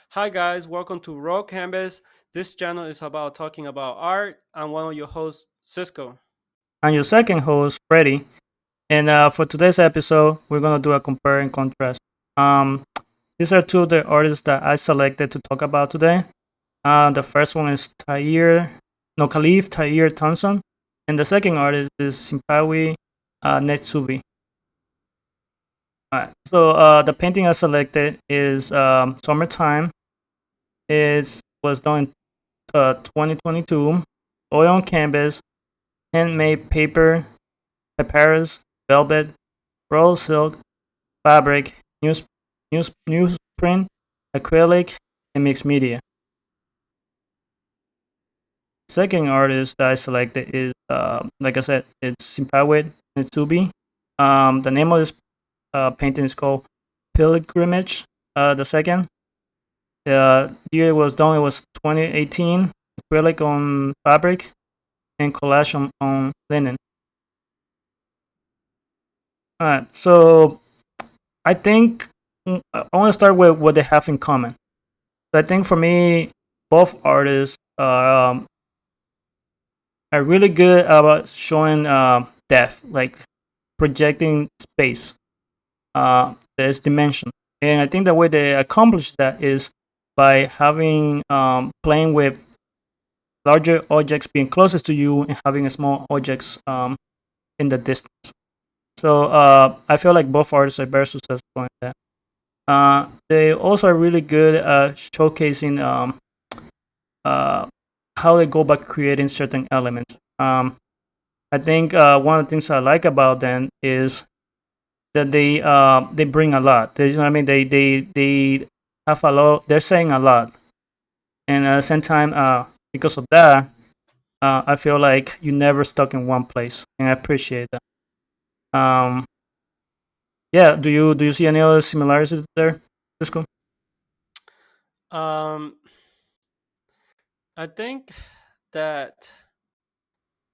Hi guys, welcome to Raw Canvas. This channel is about talking about art. I'm one of your hosts, Cisco. I'm your second host, Freddie. And for today's episode, we're going to do a compare and contrast. Um, these are two of the artists that I selected to talk about today. The first one is Khalif Tahir Thompson. And the second artist is Simphiwe Ndzube. So the painting I selected is Summertime. It was done in 2022. Oil on canvas, handmade paper, papyrus, velvet, roll silk, fabric, newsprint, acrylic, and mixed media. Second artist that I selected is, like I said, it's Simphiwe Ndzube. The name of this painting is called Pilgrimage. The second, year it was done. It was 2018. Acrylic on fabric and collage on linen. Alright, so I think I want to start with what they have in common. So I think for me, both artists are really good about showing depth, like projecting space, this dimension. And I think the way they accomplish that is by having playing with larger objects being closest to you and having small objects in the distance. So I feel like both artists are very successful in that. They also are really good at showcasing uh, how they go about creating certain elements. I think one of the things I like about them is that they bring a lot. You know what I mean? They have a lot. They're saying a lot, and at the same time, because of that, I feel like you're never stuck in one place, and I appreciate that. Um, yeah. Do you see any other similarities there, Cisco? Um, I think that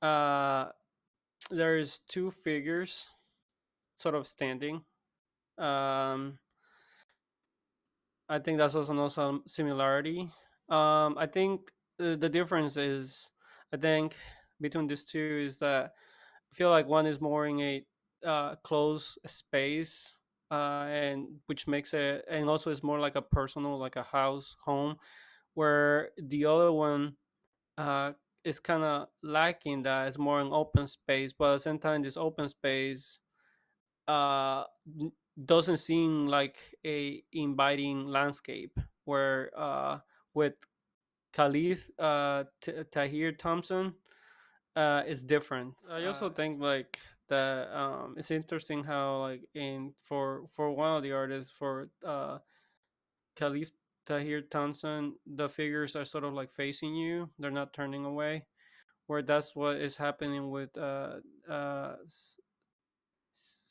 uh, there's two figures sort of standing. Um, I think that's also no some similarity. I think the difference is, I think between these two is that I feel like one is more in a closed space, and which makes it, and also it's more like a personal, like a house, home, where the other one uh, is kind of lacking that. It's more an open space, but at the same time, this open space uh, doesn't seem like a inviting landscape. Where with Khalif Tahir Thompson, is different. I also think like that it's interesting how like in for one of the artists for Khalif Tahir Thompson, the figures are sort of like facing you; they're not turning away. Where that's what is happening with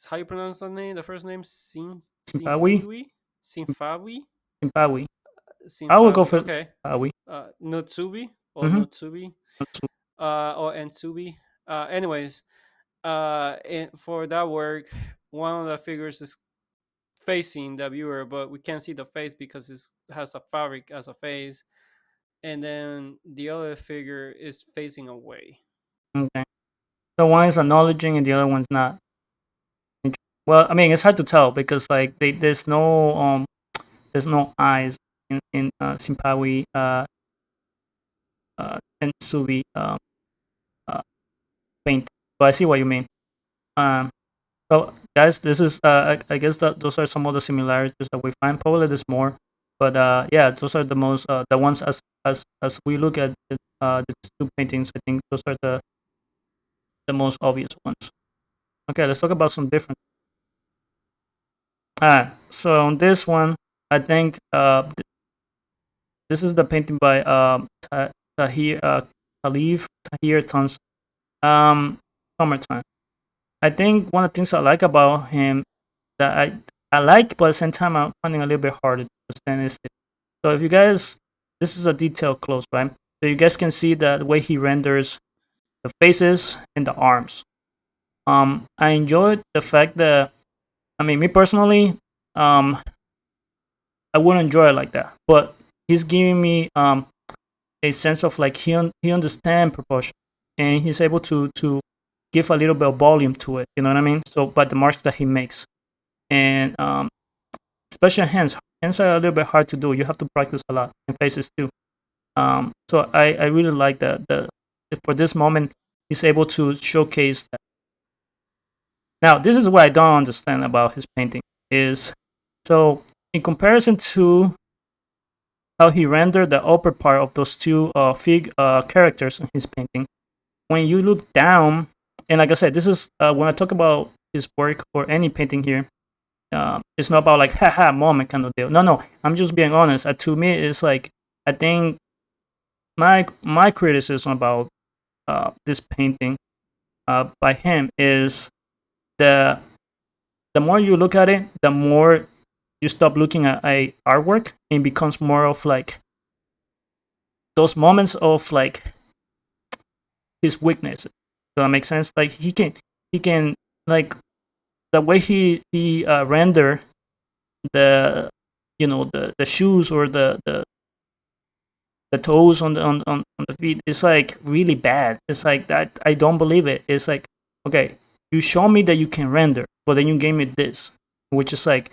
how you pronounce the name? The first name Zimbabwe, Simphiwe Zimbabwe. I will go Simphiwe. for Okay, Zimbabwe. Ndzube or Mm-hmm. Ndzube or Ndzube. Anyways, for that work, one of the figures is facing the viewer, but we can't see the face because it has a fabric as a face, and then the other figure is facing away. Okay. So one is acknowledging and the other one's not. Well, I mean, it's hard to tell because like there's no eyes in Zimbabwe and Subi uh, paint. But I see what you mean. Um, so guys, this is I guess that those are some of the similarities that we find. Probably there's more, but yeah, those are the most the ones as we look at these two paintings. I think those are the most obvious ones. Okay, let's talk about some different. So on this one, I think this is the painting by Tahir Khalif Tahir Thompson. Um, Summertime. I think one of the things I like about him that I like, but at the same time I'm finding a little bit harder to understand is it. So if you guys, this is a detail close, right? So you guys can see the way he renders the faces and the arms. I enjoyed the fact that, I mean, me personally, I wouldn't enjoy it like that, but he's giving me a sense of like he understands proportion, and he's able to give a little bit of volume to it. You know what I mean? So, but the marks that he makes, and especially hands are a little bit hard to do. You have to practice a lot, and faces too. So I really like that. For this moment, he's able to showcase that. Now, this is what I don't understand about his painting is so in comparison to how he rendered the upper part of those two fig characters in his painting. When you look down, and like I said, this is when I talk about his work or any painting here, it's not about like haha moment kind of deal. No, no, I'm just being honest. To me, it's like I think my criticism about this painting by him is the the more you look at it, the more you stop looking at a artwork and becomes more of like those moments of like his weakness. Does that make sense? Like he can like the way he render the the shoes or the toes on the feet is like really bad. It's like that I don't believe it. It's like okay, you show me that you can render, but then you gave me this, which is like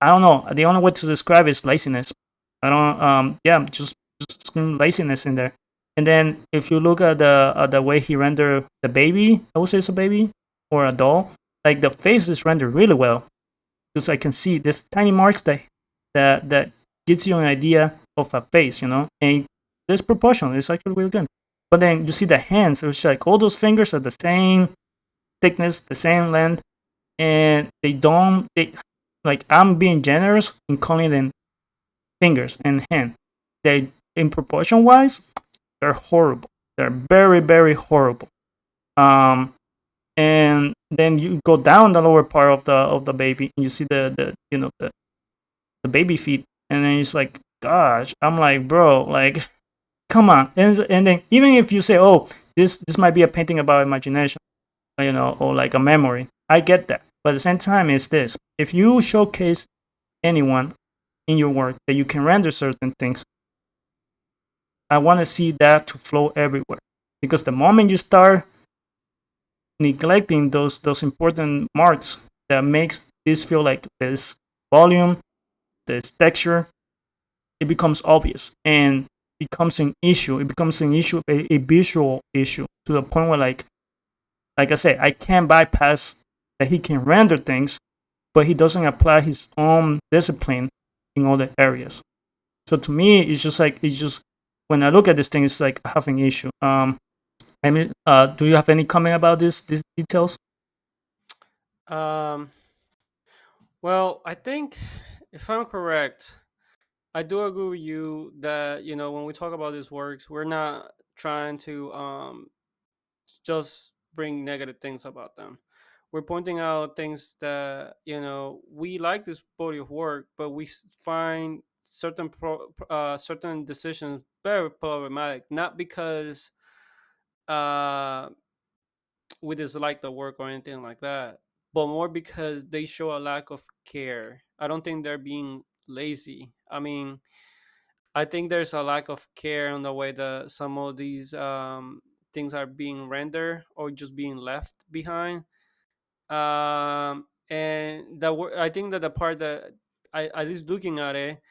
I don't know. The only way to describe it is laziness. I don't yeah, just scream laziness in there. And then if you look at the way he rendered the baby, I would say it's a baby or a doll. Like the face is rendered really well because I can see this tiny marks that gives you an idea of a face, and this proportion is actually really good. But then you see the hands, it's like all those fingers are the same thickness, the same length, and they like I'm being generous in calling them fingers and hand. They in proportion wise, they're horrible. They're very, very horrible. Um, and then you go down the lower part of the baby, and you see the baby feet, and then it's like, gosh, I'm like, bro, like, come on. And then even if you say, oh, this might be a painting about imagination, or like a memory, I get that. But at the same time, it's this: if you showcase anyone in your work that you can render certain things, I want to see that to flow everywhere. Because the moment you start neglecting those important marks that makes this feel like this volume, this texture, it becomes obvious and becomes an issue. It becomes an issue, a visual issue, to the point where like I said, I can't bypass that he can render things, but he doesn't apply his own discipline in other areas. So to me, it's just when I look at this thing, it's like I have an issue. I mean, do you have any comment about these details? Um, well, I think if I'm correct, I do agree with you that when we talk about these works, we're not trying to just bring negative things about them. We're pointing out things that we like this body of work, but we find certain decisions very problematic. Not because uh, we dislike the work or anything like that, but more because they show a lack of care. I don't think they're being lazy. I mean, I think there's a lack of care on the way that some of these things are being rendered or just being left behind. And I think that the part that I at least looking at it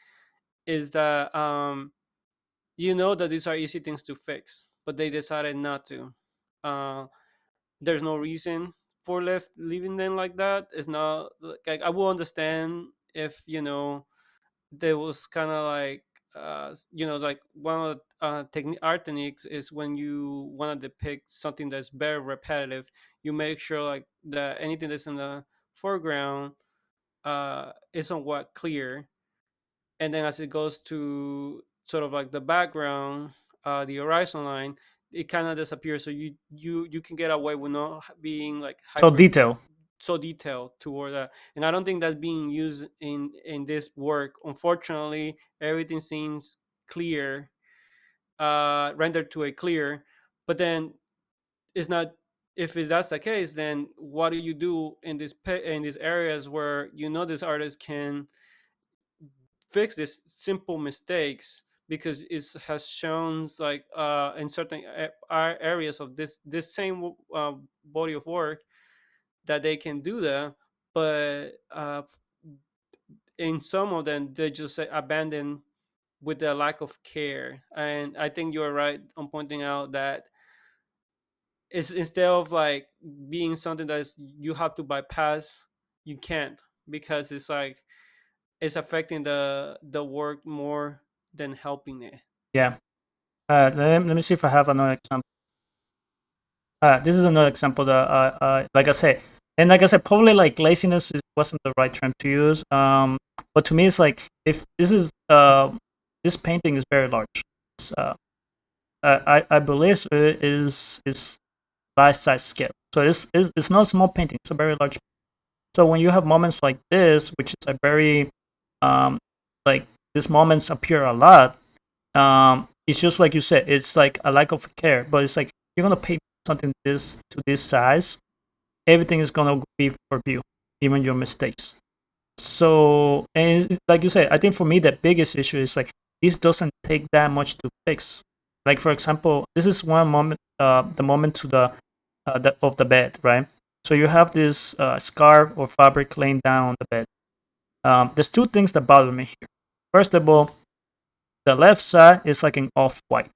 is that that these are easy things to fix, but they decided not to. Uh, there's no reason for leaving them like that. It's not like I will understand if there was kind of like like one of the art techniques is when you want to depict something that's very repetitive, you make sure like that anything that's in the foreground is somewhat clear, and then as it goes to sort of like the background, the horizon line, it kind of disappears, so you can get away with not being like So hyper detail. so detailed toward that. And I don't think that's being used in this work. Unfortunately, everything seems clear, rendered to a clear, but then it's not. If that's the case, then what do you do in in these areas where this artist can fix these simple mistakes because it has shown like in certain areas of this same body of work that they can do that, but in some of them they just abandon with the lack of care. And I think you're right on pointing out that it's instead of like being something that is you have to bypass, you can't, because it's like it's affecting the work more than helping it. Yeah. Let me see if I have another example. This is another example that, like I said, and like I said, probably like laziness wasn't the right term to use. But to me, it's like if this is this painting is very large. It's, I believe it is life size scale. So it's not a small painting. It's a very large. So when you have moments like this, which is a very like these moments appear a lot, it's just like you said, it's like a lack of care. But it's like you're gonna paint something this to this size, everything is gonna be for you, even your mistakes. So, and like you said, I think for me the biggest issue is like this doesn't take that much to fix. Like for example, this is one moment, the moment to the of the bed, right? So you have this scarf or fabric laying down on the bed. There's two things that bother me here. First of all, the left side is like an off white.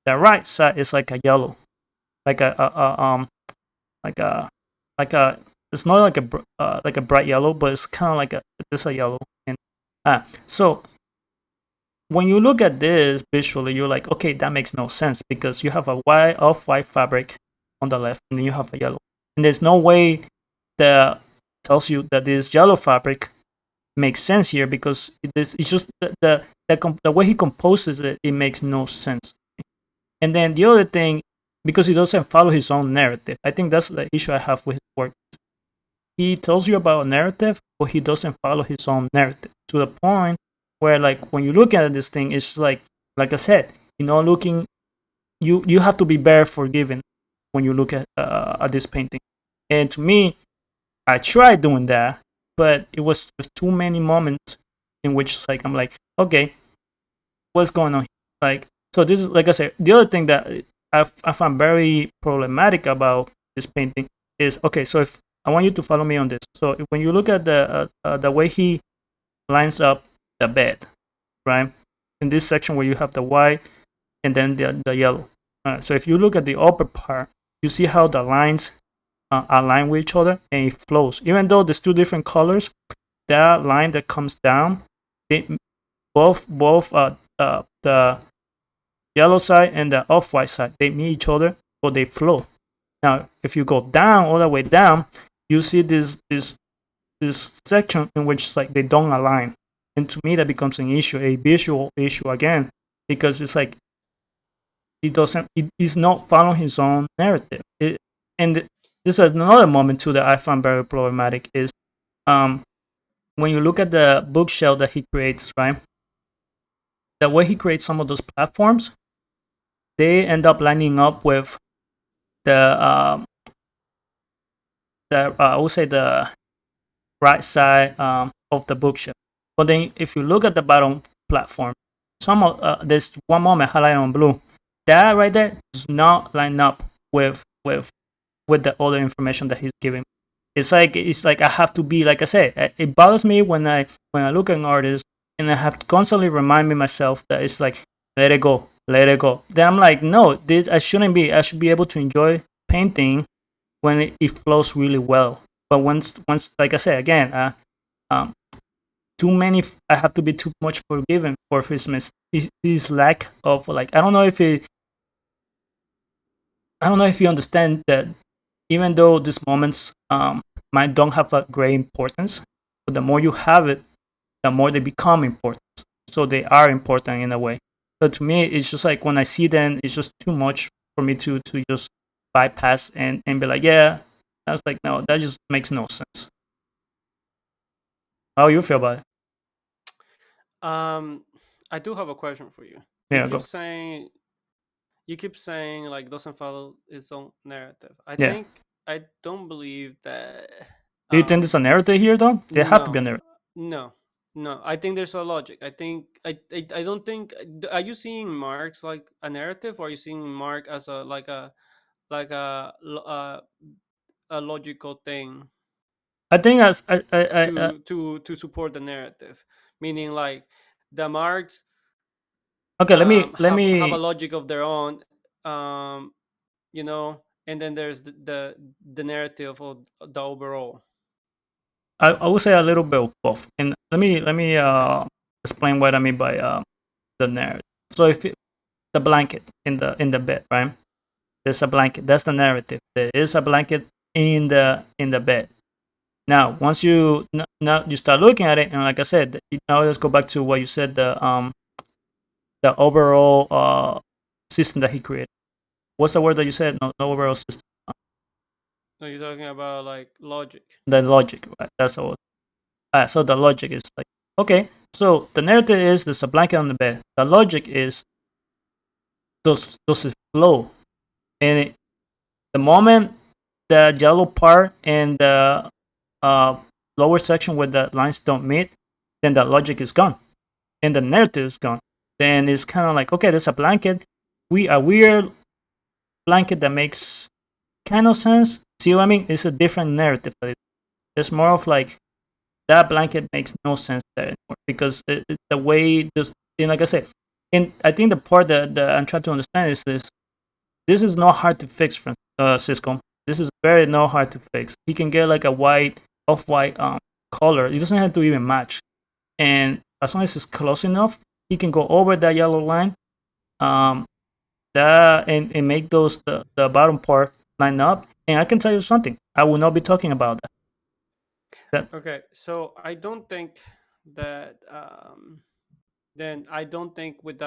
The right side is like a yellow, like like a like a it's not like a bright yellow, but it's kind of like a yellow. And so when you look at this visually, you're like, okay, that makes no sense because you have a white off white fabric on the left, and then you have a yellow, and there's no way that tells you that this yellow fabric makes sense here because it's just the way he composes it, it makes no sense. And then the other thing, because he doesn't follow his own narrative, I think that's the issue I have with his work. He tells you about a narrative, but he doesn't follow his own narrative to the point where, like, when you look at this thing, it's like I said, looking, you have to be very forgiving when you look at this painting. And to me, I tried doing that, but it was just too many moments in which, like, I'm like, okay, what's going on here? Like, so this is, like I said, the other thing that I found very problematic about this painting is, okay, so if I want you to follow me on this. So when you look at the way he lines up the bed, right? In this section where you have the white and then the yellow. So if you look at the upper part, you see how the lines align with each other and it flows. Even though there's two different colors, that line that comes down, they both the yellow side and the off-white side, they meet each other, but they flow. Now, if you go down, all the way down, you see this section in which like they don't align, and to me that becomes an issue, a visual issue again, because it's like he's not following his own narrative. And this is another moment too that I found very problematic is when you look at the bookshelf that he creates, right? The way he creates some of those platforms, they end up lining up with the I would say the right side of the bookshelf. But then if you look at the bottom platform, there's one moment highlighted on blue. That right there does not line up with the other information that he's giving. It's like I have to be, like I said, it bothers me when I look at an artist and I have to constantly remind me myself that it's like let it go, let it go. Then I'm like, no, this I shouldn't be. I should be able to enjoy painting when it flows really well. But once like I said again, um, too many. I have to be too much forgiven for his lack of, like, I don't know if you understand that even though these moments might don't have a great importance, but the more you have it, the more they become important. So they are important in a way. So to me, it's just like when I see them, it's just too much for me to just bypass and be like, yeah. I was like, no, that just makes no sense. How you feel about it? Um, I do have a question for you. You Yeah, keep go. saying you keep saying like doesn't follow its own narrative. Yeah. I don't believe that. Do you think there's a Um, narrative here though? There have to be a no, narrative. no. No, I think there's a logic. I don't think. Are you seeing Marx like a narrative, or are you seeing Marx as a like a logical thing I think as to support the narrative? Meaning like the Marx okay. Let me have a logic of their own, um, and then there's the narrative of the overall. I would say a little bit of both. And let me Okay. explain what I mean by the narrative. So if the blanket in the bed, right? There's a blanket. That's the narrative. There is a blanket in the bed. Now, once now you start looking at it, and like I said, now let's go back to what you said. The overall system that he created. What's the word that you said? No, no overall system. So you're talking about like logic. The logic. Right? That's all. So the logic is like okay. So the narrative is there's a blanket on the bed. The logic is those flow, and the moment the yellow part and the uh, lower section where the lines don't meet, then the logic is gone and the narrative is gone. Then it's kind of like okay, there's a blanket. We a weird blanket that makes kind of sense. See what I mean? It's a different narrative. It's more of like that blanket makes no sense there anymore because the way this, and like I said, and I think the part that I'm trying to understand is this: this is not hard to fix, Cisco. This is very not hard to fix. He can get like a white, off-white color. It doesn't have to even match, and as long as it's close enough, he can go over that yellow line, um, that and make those the bottom part line up. And I can tell you something. I will not be talking about that. That Okay, so I don't think that then I don't think with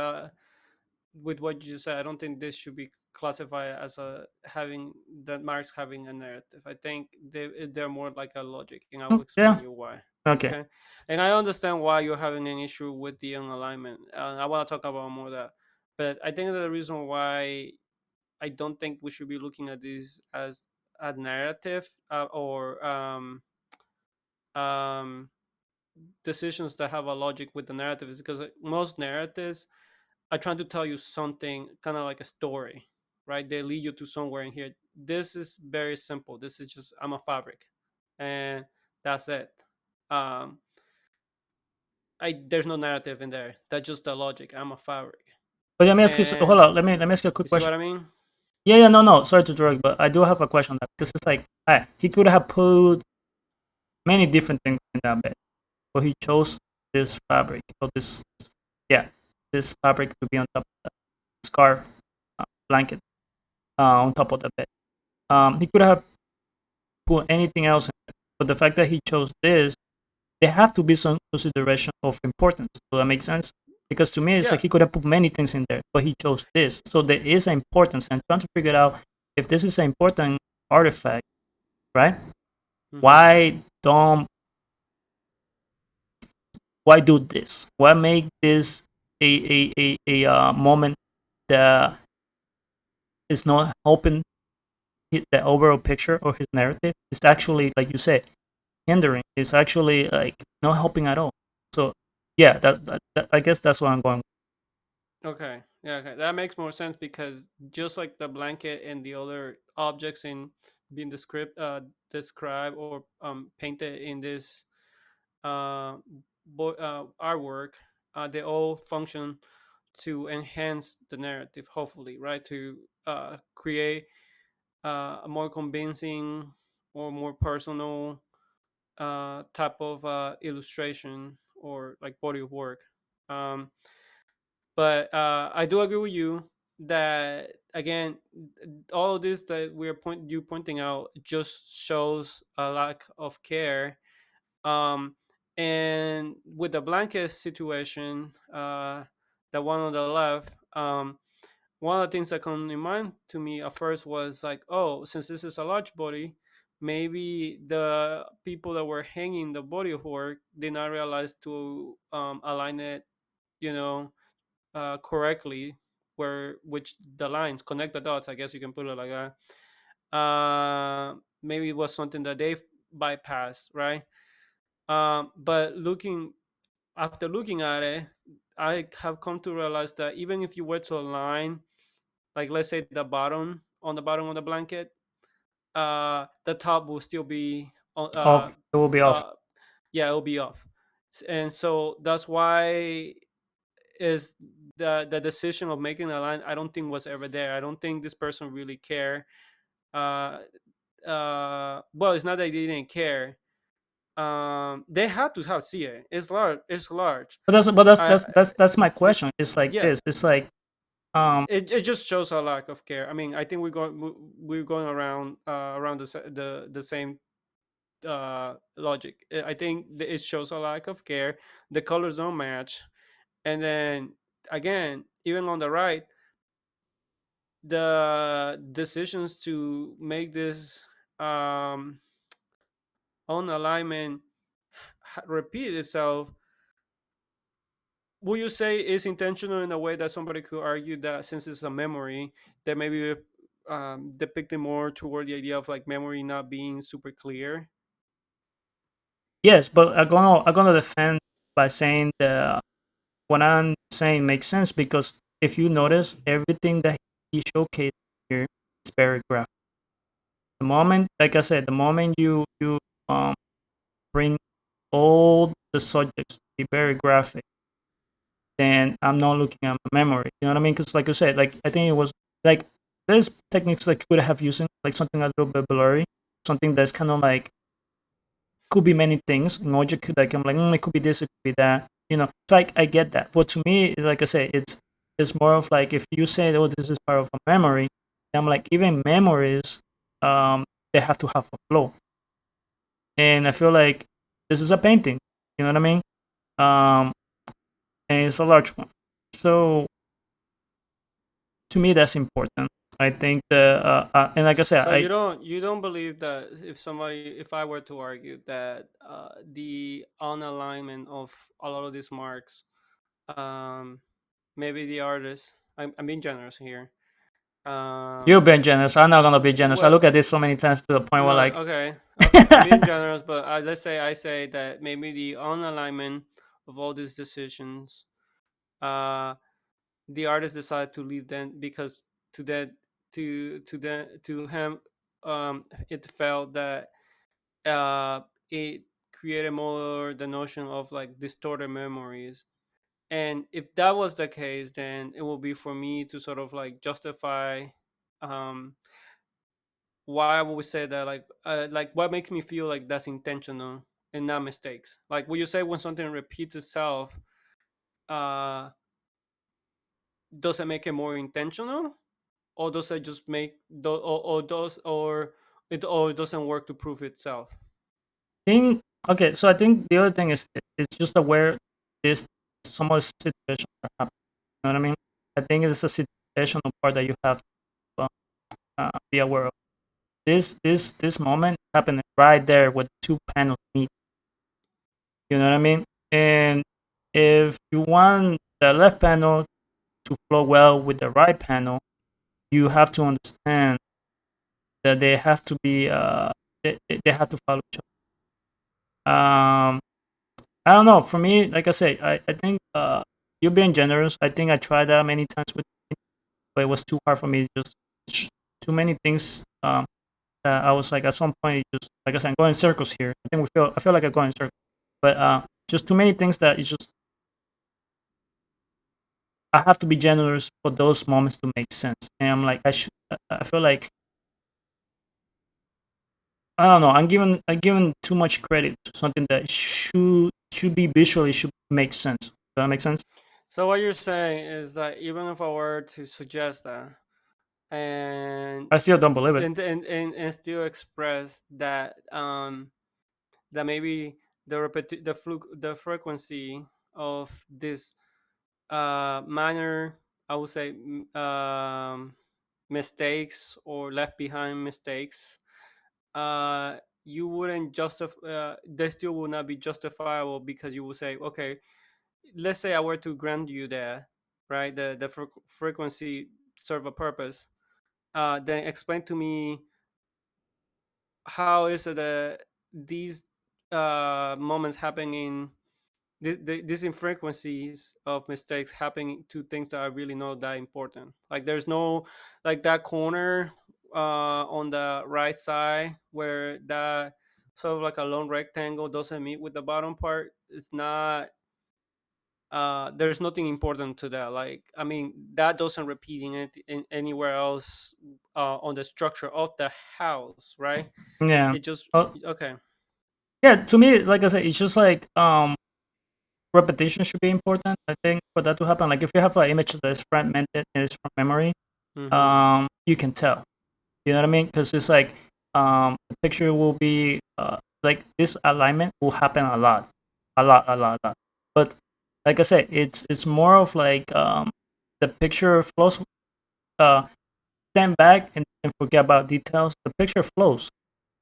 what you just said, I don't think this should be classified as a having that Marx having a narrative. I think they're more like a logic, and I will explain yeah. you why. Okay. Okay, and I understand why you're having an issue with the unalignment. I want to talk about more of that, but I think the reason why I don't think we should be looking at this as a narrative or um, decisions that have a logic with the narrative is because most narratives are trying to tell you something kind of like a story, right? They lead you to somewhere in here. This is very simple. This is just I'm a fabric, and that's it. Um, there's no narrative in there. That's just the logic. I'm a fabric, But let me ask you. Hold and on. Let me ask you a quick you see question. what I mean? Yeah, yeah, no, no. Sorry to interrupt, but I do have a question on that because it's like, he could have put many different things in that bed, but he chose this fabric or yeah, this fabric to be on top of the scarf, blanket, on top of the bed. He could have put anything else in it, but the fact that he chose this, there have to be some consideration of importance. So that makes sense. Because to me, it's Yeah. like he could have put many things in there, but he chose this. So there is an importance, and I'm trying to figure out if this is an important artifact, right? Hmm. Why don't why do this? Why make this a moment that is not helping the overall picture or his narrative? It's actually, like you said, hindering. It's actually like not helping at all. So yeah, that I guess that's what I'm going. Okay. Yeah. Okay. That makes more sense because just like the blanket and the other objects in being described or painted in this uh, artwork, they all function to enhance the narrative. Hopefully, right? To create a more convincing or more personal type of illustration or like body of work. Um, but I do agree with you that again, all of this that you pointing out just shows a lack of care. Um, and with the blanket situation, the one on the left, one of the things that come in mind to me at first was like, oh, since this is a large body, maybe the people that were hanging the body of work did not realize to align it, you know, correctly, where which the lines connect the dots. I guess you can put it like that. Maybe it was something that they bypassed, right? But looking after looking at it, I have come to realize that even if you were to align, like let's say the bottom on the bottom of the blanket, the top will still be Off. It will be off. uh, yeah, it'll be off. And so that's why is the decision of making a line, I don't think was ever there. I don't think this person really cared. uh well, it's not that they didn't care. They had to have see it. It's large, it's large. But that's I that's my question. It's like Yeah, this. It's like it just shows a lack of care. I mean, I think we're going around around the same logic. I think it shows a lack of care. The colors don't match, and then again, even on the right, the decisions to make this um on alignment repeat itself, would you say is intentional in a way that somebody could argue that since it's a memory, that maybe depicting more toward the idea of like memory not being super clear? yes, but I'm gonna defend by saying that what I'm saying makes sense because if you notice everything that he showcased here is very graphic. The moment, like I said, the moment you um bring all the subjects to be very graphic, then I'm not looking at my memory. You know what I mean? Because like I said, like I think it was like there's techniques that could have using like something a little bit blurry, something that's kind of like could be many things. In logic, could like I'm like it could be this, it could be that. You know, so I get that. But to me, like I say, it's more of like if you say, oh, this is part of a memory, I'm like even memories, they have to have a flow, and I feel like this is a painting. You know what I mean? Um, and it's a large one. So to me, that's important. I think the and like I said, So you don't believe that if I were to argue that the unalignment of a lot of these marks, um, maybe the artist, I'm being generous here. you've Um, been generous. I'm not gonna be generous. I well, look at this so many times to the point where no, like okay, okay, I'm being generous, but let's say I say that maybe the unalignment of all these decisions, uh, the artist decided to leave them because to that to him, it felt that it created more the notion of like distorted memories. And if that was the case, then it will be for me to sort of like justify um why I would say that, like what makes me feel like that's intentional and not mistakes. Like what you say, when something repeats itself, uh does it make it more intentional, or does it just make or does or it doesn't work to prove itself? think okay, so I think the other thing is it's just aware this some of the situations are happening. You know what I mean? I think it's a situational part that you have to be aware of. This moment happening right there with two panels meet. You know what I mean? And if you want the left panel to flow well with the right panel, you have to understand that they have to be they have to follow each other. I don't know. For me, like I say, I think you're being generous. I think I tried that many times with, but it was too hard for me. Just too many things. I was like at some point, just like I said, I'm going in circles here. I feel like I'm going in circles, but just too many things that it's just I have to be generous for those moments to make sense. And I'm like I feel like I don't know. I'm giving too much credit to something that should be visually should make sense. Does that make sense? So what you're saying is that even if I were to suggest that and I still don't believe it. and still express that that maybe the frequency of this minor, I would say, mistakes or left behind mistakes, you wouldn't justify. They still would not be justifiable because you would say, okay, let's say I were to grant you that, right? The frequency serve a purpose. Then explain to me how is it that these moments happening, these infrequencies of mistakes happening to things that are really not that important. Like there's no, like that corner on the right side where that sort of like a long rectangle doesn't meet with the bottom part. It's not, there's nothing important to that. Like, I mean, that doesn't repeat in anywhere else on the structure of the house, right? Yeah. It just, Oh, okay. yeah. To me, like I said, it's just like repetition should be important. I think for that to happen, like if you have an image that is fragmented and it's from memory, Mm-hmm. you can tell. You know what I mean? Because it's like the picture will be like this alignment will happen a lot, a lot. But like I said, it's more of like the picture flows. Uh, Stand back and forget about details. The picture flows.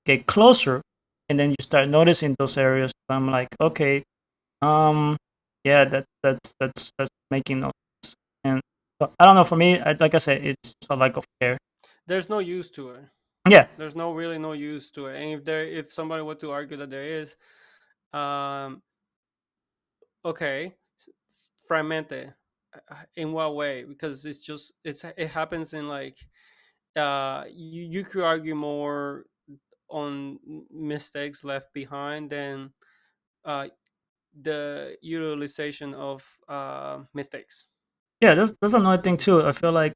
Get closer, and then you start noticing those areas. I'm like, okay, um, yeah, that's making no sense. And so, I don't know. For me, like I said, it's a lack of care. There's no use to it. Yeah, There's no really no use to it. And if somebody were to argue that there is, um, okay, fragmented. In what way? Because it's just it happens in like you could argue more on mistakes left behind than uh the utilization of mistakes. yeah. That's another thing too. I feel like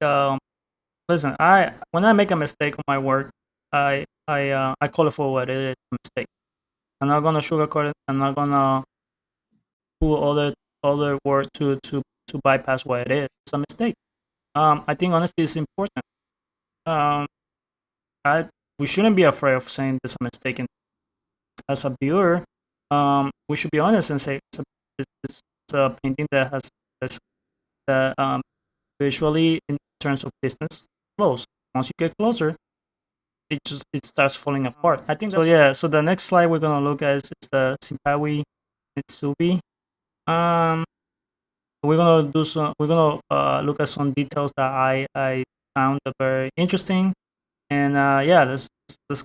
listen, I when I make a mistake on my work, I call it for what it is, a mistake. I'm not gonna sugarcoat it. I'm not gonna put other word to bypass what it is. It's a mistake. I think honesty is important. Um, I we shouldn't be afraid of saying there's a mistake. And as a viewer, we should be honest and say it's a painting that has this, that visually in terms of distance close. Once you get closer, it starts falling apart. I think So that's yeah, so the next slide we're gonna look at is the Simphiwe Ndzube. Um, we're gonna look at some details that I found very interesting, and yeah, let's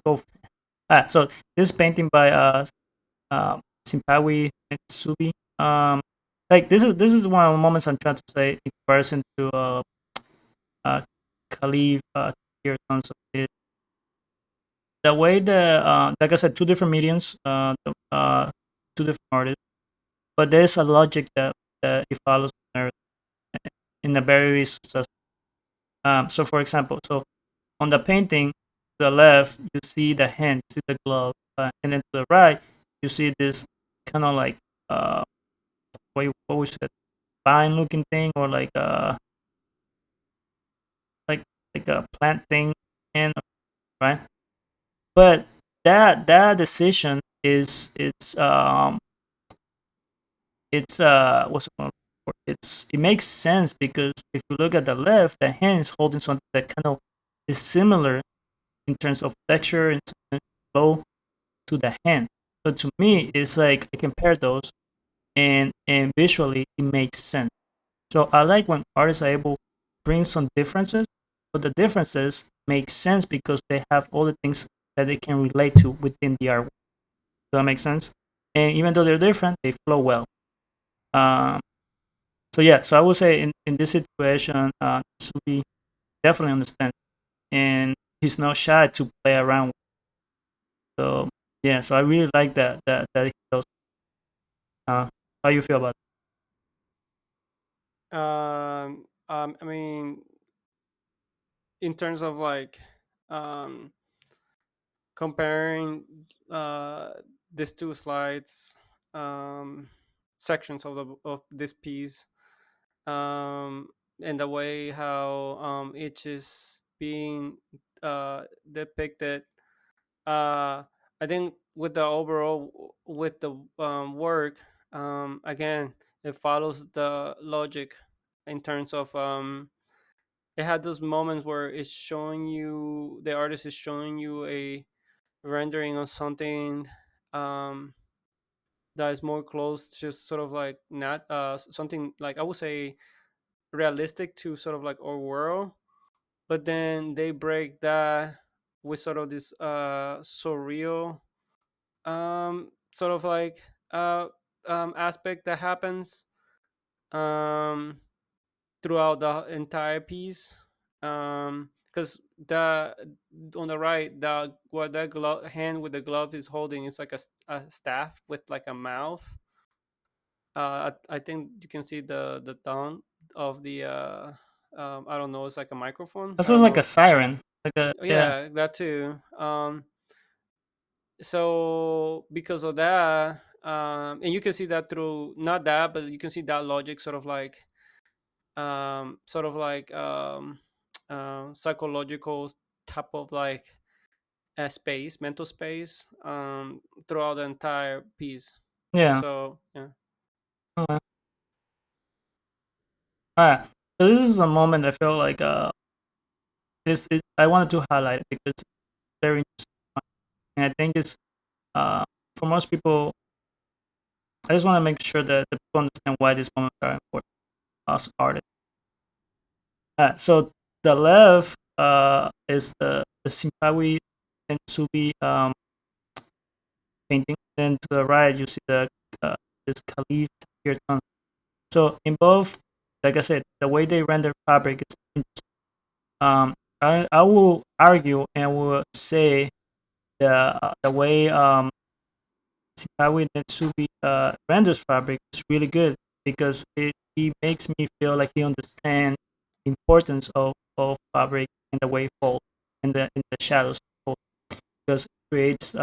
go. So this painting by Simphiwe Ndzube. Like this is one of the moments I'm trying to say in comparison to uh Khalif Tahir Thompson. The way the like I said, two different mediums, two different artists, but there's a logic that it follows in a very successful. So for example, so on the painting, to the left you see the hand, you see the glove, and then to the right you see this kind of like what was it, vine looking thing or like like a plant thing, and right. But that decision is it's what's it called? It makes sense because if you look at the left, the hand is holding something that kind of is similar in terms of texture and flow to the hand. So to me, it's like I compare those, and visually it makes sense. So I like when artists are able to bring some differences, but the differences make sense because they have all the things that they can relate to within the artwork. Does that make sense? And even though they're different, they flow well. Um, so yeah, so I would say in this situation, Subi definitely understands, and he's not shy to play around. So yeah, so I really like that he does. How you feel about I mean, in terms of like um comparing uh these two slides, um sections of the of this piece, um and the way how each is being depicted, uh I think with the overall with the work, again, it follows the logic in terms of it had those moments where it's showing you, the artist is showing you a rendering of something um that is more close to sort of like not something like, I would say, realistic to sort of like our world, but then they break that with sort of this surreal sort of like aspect that happens um, throughout the entire piece. Because the on the right, the what that hand with the glove is holding is like a staff with like a mouth. I think you can see the tongue of the I don't know, it's like a microphone. That I sounds don't like a know. siren. Like a yeah. Yeah, that too. So because of that, and you can see that through not that, but you can see that logic sort of like psychological type of like space, mental space, throughout the entire piece. Yeah. So yeah. Okay. Alright. So this is a moment I feel like I wanted to highlight it because it's very interesting, and I think it's for most people. I just want to make sure that the people understand why these moments are important to us artists. So the left is the Simphiwe and Ndzube painting, and to the right you see the this Khalif Tahir Thompson. So in both, like I said, the way they render fabric is interesting. I will argue and will say the way Simphiwe Ndzube renders fabric is really good because he makes me feel like he understands the importance of fabric and the way it falls in the shadows because it creates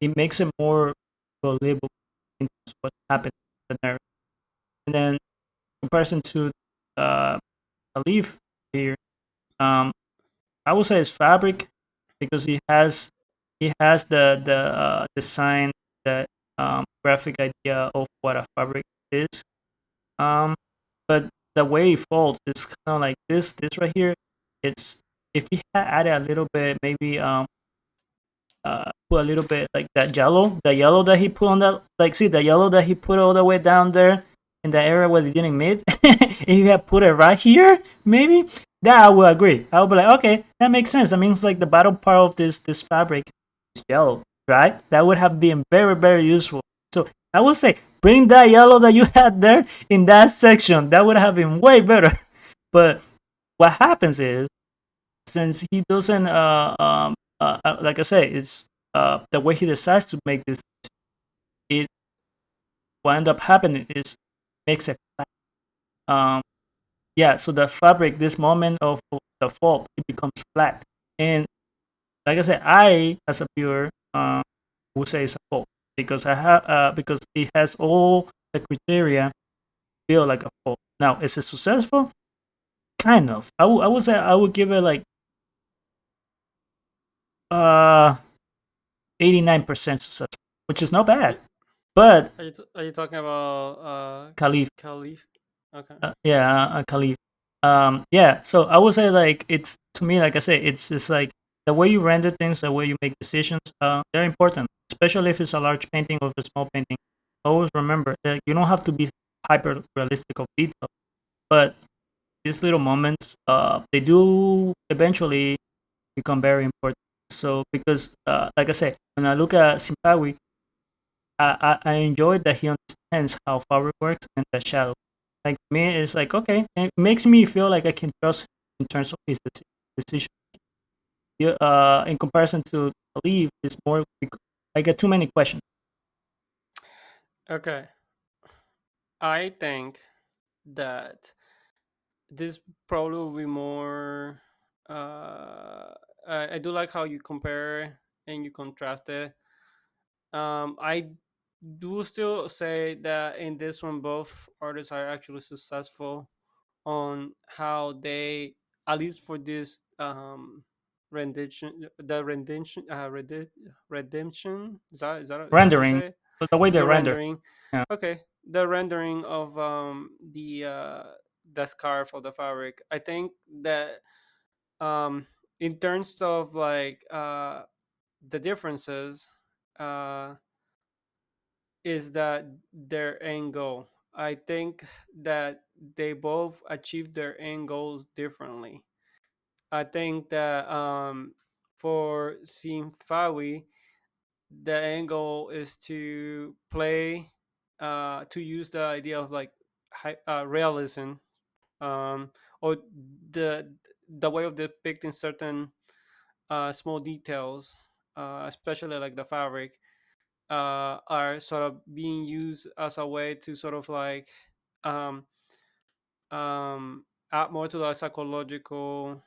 it makes it more believable in terms of what happened in the narrative. And then in comparison to uh, a leaf here, um, I would say it's fabric because he has the design, the graphic idea of what a fabric is. Um, but the way it folds is kind of like this right here. It's if he had added a little bit, maybe put a little bit like that yellow, the yellow that he put on that, like see the yellow that he put all the way down there in the area where they didn't meet. If he had put it right here, maybe that I would agree. I would be like, okay, that makes sense. That means like the bottom part of this fabric is yellow, right? That would have been very useful. So I would say bring that yellow that you had there in that section. That would have been way better. But what happens is since he doesn't like I say, it's the way he decides to make this. It what end up happening is makes it flat. Yeah. So the fabric, this moment of the fault, it becomes flat. And like I said, I as a viewer would say it's a fault because I have because it has all the criteria feel like a fault. Now, is it successful? Kind of. I would say I would give it like uh 89% successful, which is not bad. But Are you talking about Khalif, Khalif? Okay. yeah, Khalif, yeah. So I would say like it's to me, like I say, it's like the way you render things, the way you make decisions, they're important, especially if it's a large painting or a small painting. Always remember that you don't have to be hyper realistic of detail, but these little moments, they do eventually become very important. So because, like I say, when I look at Simphiwe, I enjoy that he understands how fabric works and the shadow. Like me, it's like okay, it makes me feel like I can trust him in terms of his decision. Yeah, in comparison to Khalif, it's more I get too many questions. Okay. I think that this probably will be more. I do like how you compare and you contrast it. I do still say that in this one, both artists are actually successful on how they, at least for this rendition, the rendition, redemption. Is that how you Rendering, say it? but the way they The render, rendering. yeah. Okay, the rendering of the scarf of the fabric. I think that in terms of like the differences, uh is that their end goal. I think that they both achieve their end goals differently. I think that for Simfawi, the end goal is to play to use the idea of like realism, or the the way of depicting certain small details, especially like the fabric, are sort of being used as a way to sort of like um, add more to the psychological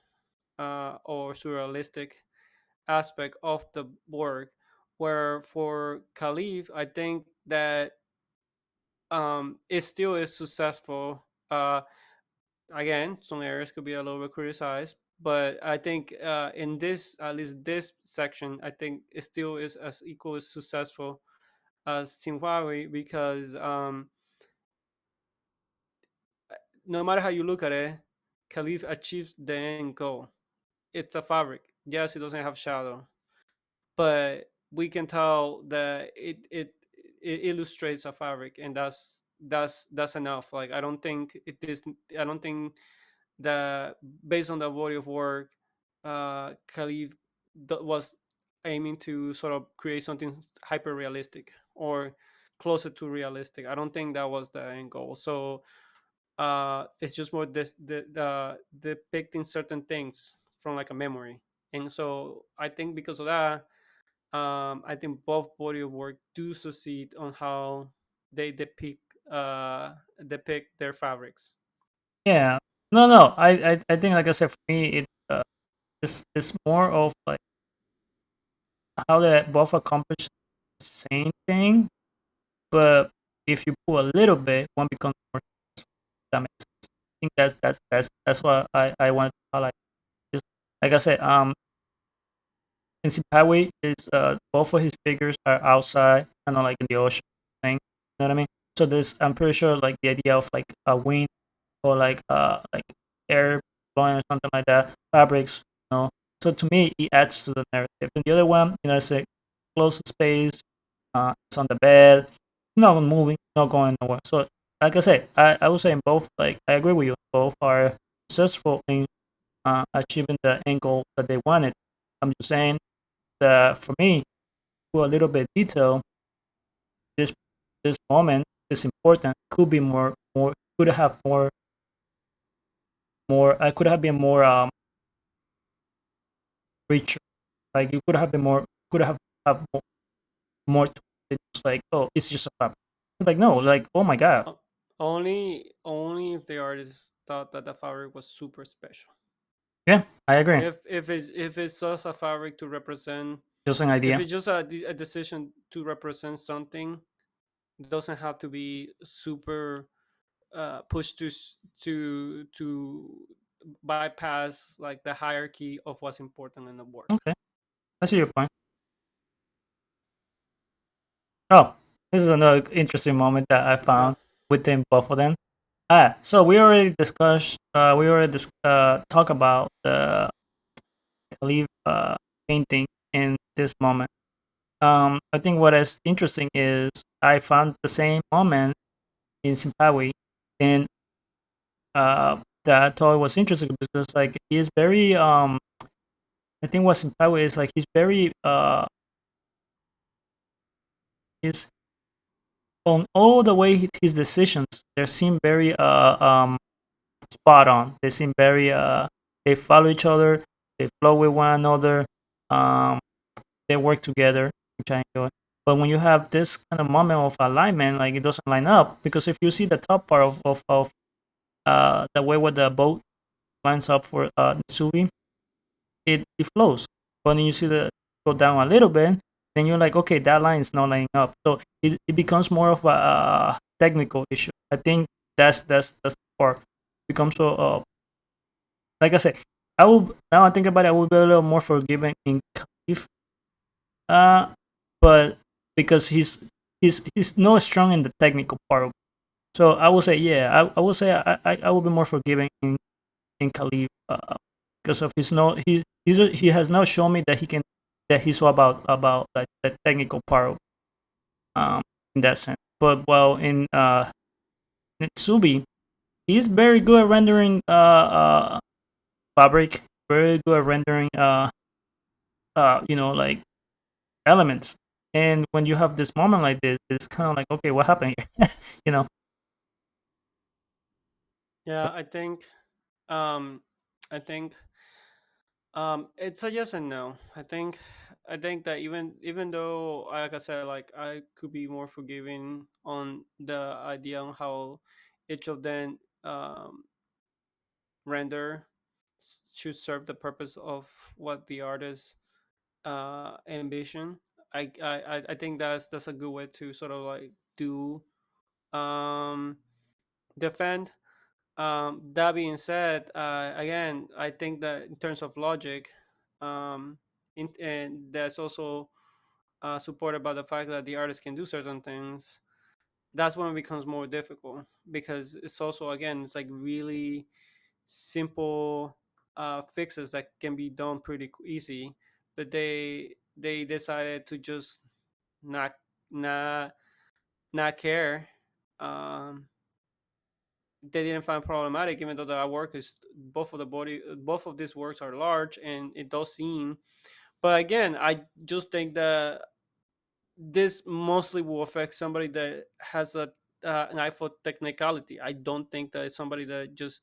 or surrealistic aspect of the work. Where for Khalif, I think that it still is successful. Again, some areas could be a little bit criticized, but I think in this, at least this section, I think it still is as equally successful as Simphiwe, because no matter how you look at it, Khalif achieves the end goal. It's a fabric. Yes, it doesn't have shadow, but we can tell that it illustrates a fabric, and that's enough. Like I don't think it is. I don't think that based on the body of work, Khalif was aiming to sort of create something hyper realistic or closer to realistic. I don't think that was the end goal. So it's just more the depicting certain things from like a memory. And so I think because of that, I think both body of work do succeed on how they depict their fabrics. Yeah. No, no. I think, like I said, for me, it's more of like how they both accomplish the same thing, but if you pull a little bit, one becomes more. That makes sense. I think that's what I wanted to highlight. Just like I said, in Simphiwe, is both of his figures are outside, kind of like in the ocean thing. You know what I mean? So this, I'm pretty sure, like the idea of like a wind or like air blowing or something like that, fabrics, you know. So to me, it adds to the narrative. And the other one, it's a closed space. It's on the bed. It's not moving, not going nowhere. So like I said, I would say in both, like I agree with you. Both are successful in achieving the end goal that they wanted. I'm just saying that for me, for a little bit detail, this this moment is important. Could be more could have more. I could have been more richer. Like you could have been more. Could have more to it. It's like, oh, it's just a fabric. Like no, like oh my god. Uh, only if the artist thought that the fabric was super special. Yeah, I agree. If it's just a fabric to represent, Just an if idea. it's just a decision to represent something, it doesn't have to be super pushed to bypass like the hierarchy of what's important in the work. Okay, I see your point. Oh, this is another interesting moment that I Oh, found within both of them. Ah, so we already discussed. We already talk about the Khalif painting in this moment. I think what is interesting is I found the same moment in Simphiwe, and that I thought was interesting because like he's very I think what Simphiwe is like he's very he's on all the way his decisions they seem very spot on. They seem very they follow each other, they flow with one another, um they work together, which I enjoy. But when you have this kind of moment of alignment, like it doesn't line up because if you see the top part of the way where the boat lines up for Ndzube, it flows. But then you see the go down a little bit, then you're like, okay, that line is not lining up. So it becomes more of a technical issue. I think that's the part. Becomes so like I said, I will now I think about it, I will be a little more forgiving in Khalif, uh, but because he's not strong in the technical part. So I will say, yeah, I will say I will be more forgiving in Khalif because of his no he has not shown me that he can that he's all about like the technical part in that sense. But while in Ndzube, he's very good at rendering fabric, very good at rendering like elements. And when you have this moment like this, it's kind of like, okay, what happened here? you know? Yeah, um I think it's a yes and no. I think that even though, like I said, like I could be more forgiving on the idea on how each of them render should serve the purpose of what the artist ambition. I think that's a good way to sort of like do um defend. That being said, again, I think that in terms of logic, and that's also supported by the fact that the artist can do certain things. That's when it becomes more difficult because it's also, again, it's like really simple fixes that can be done pretty easy, but they decided to just not not not care. Um, they didn't find problematic, even though the work is both of these works are large and it does seem. But again, I just think that this mostly will affect somebody that has an eye for technicality. I don't think that it's somebody that just.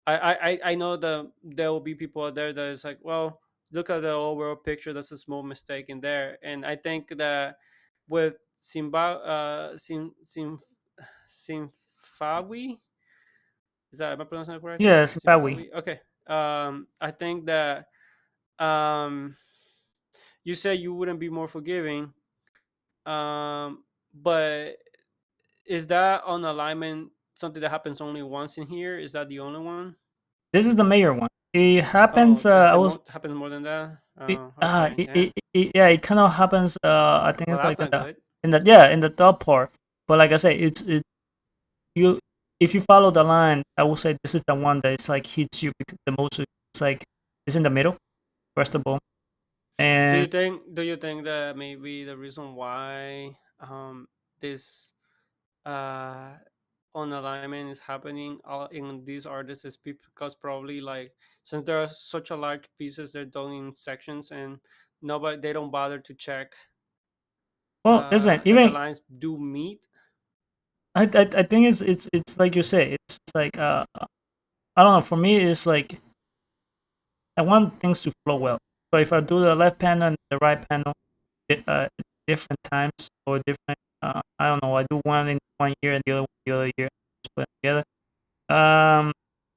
I know that there will be people out there that is like, well, look at the overall picture. That's a small mistake in there, and I think that with Simphiwe, is that, am I pronouncing it correctly? Yes, Zimbabwe. Simphiwe. Okay. I think that um, you said you wouldn't be more forgiving. But is that on alignment something that happens only once in here? Is that the only one? This is the mayor one. It happens. Oh, has I it was. happens more than that? Oh, okay, yeah. Yeah, it kind of happens. I think Well, it's that's like not good. in the yeah in the top part. But like I say, you if you follow the line, I will say this is the one that it's like hits you the most. It's like it's in the middle first of all, and Do you think that maybe the reason why this uh on alignment is happening in these artists is because probably like since there are such a large pieces, they're done in sections and nobody they don't bother to check well, listen, that the even lines do meet. I think it's like you say, it's like I don't know. For me, it's like I want things to flow well. So if I do the left panel and the right panel, different times or different, I don't know. I do one in 1 year and the other year, just put them together. Um,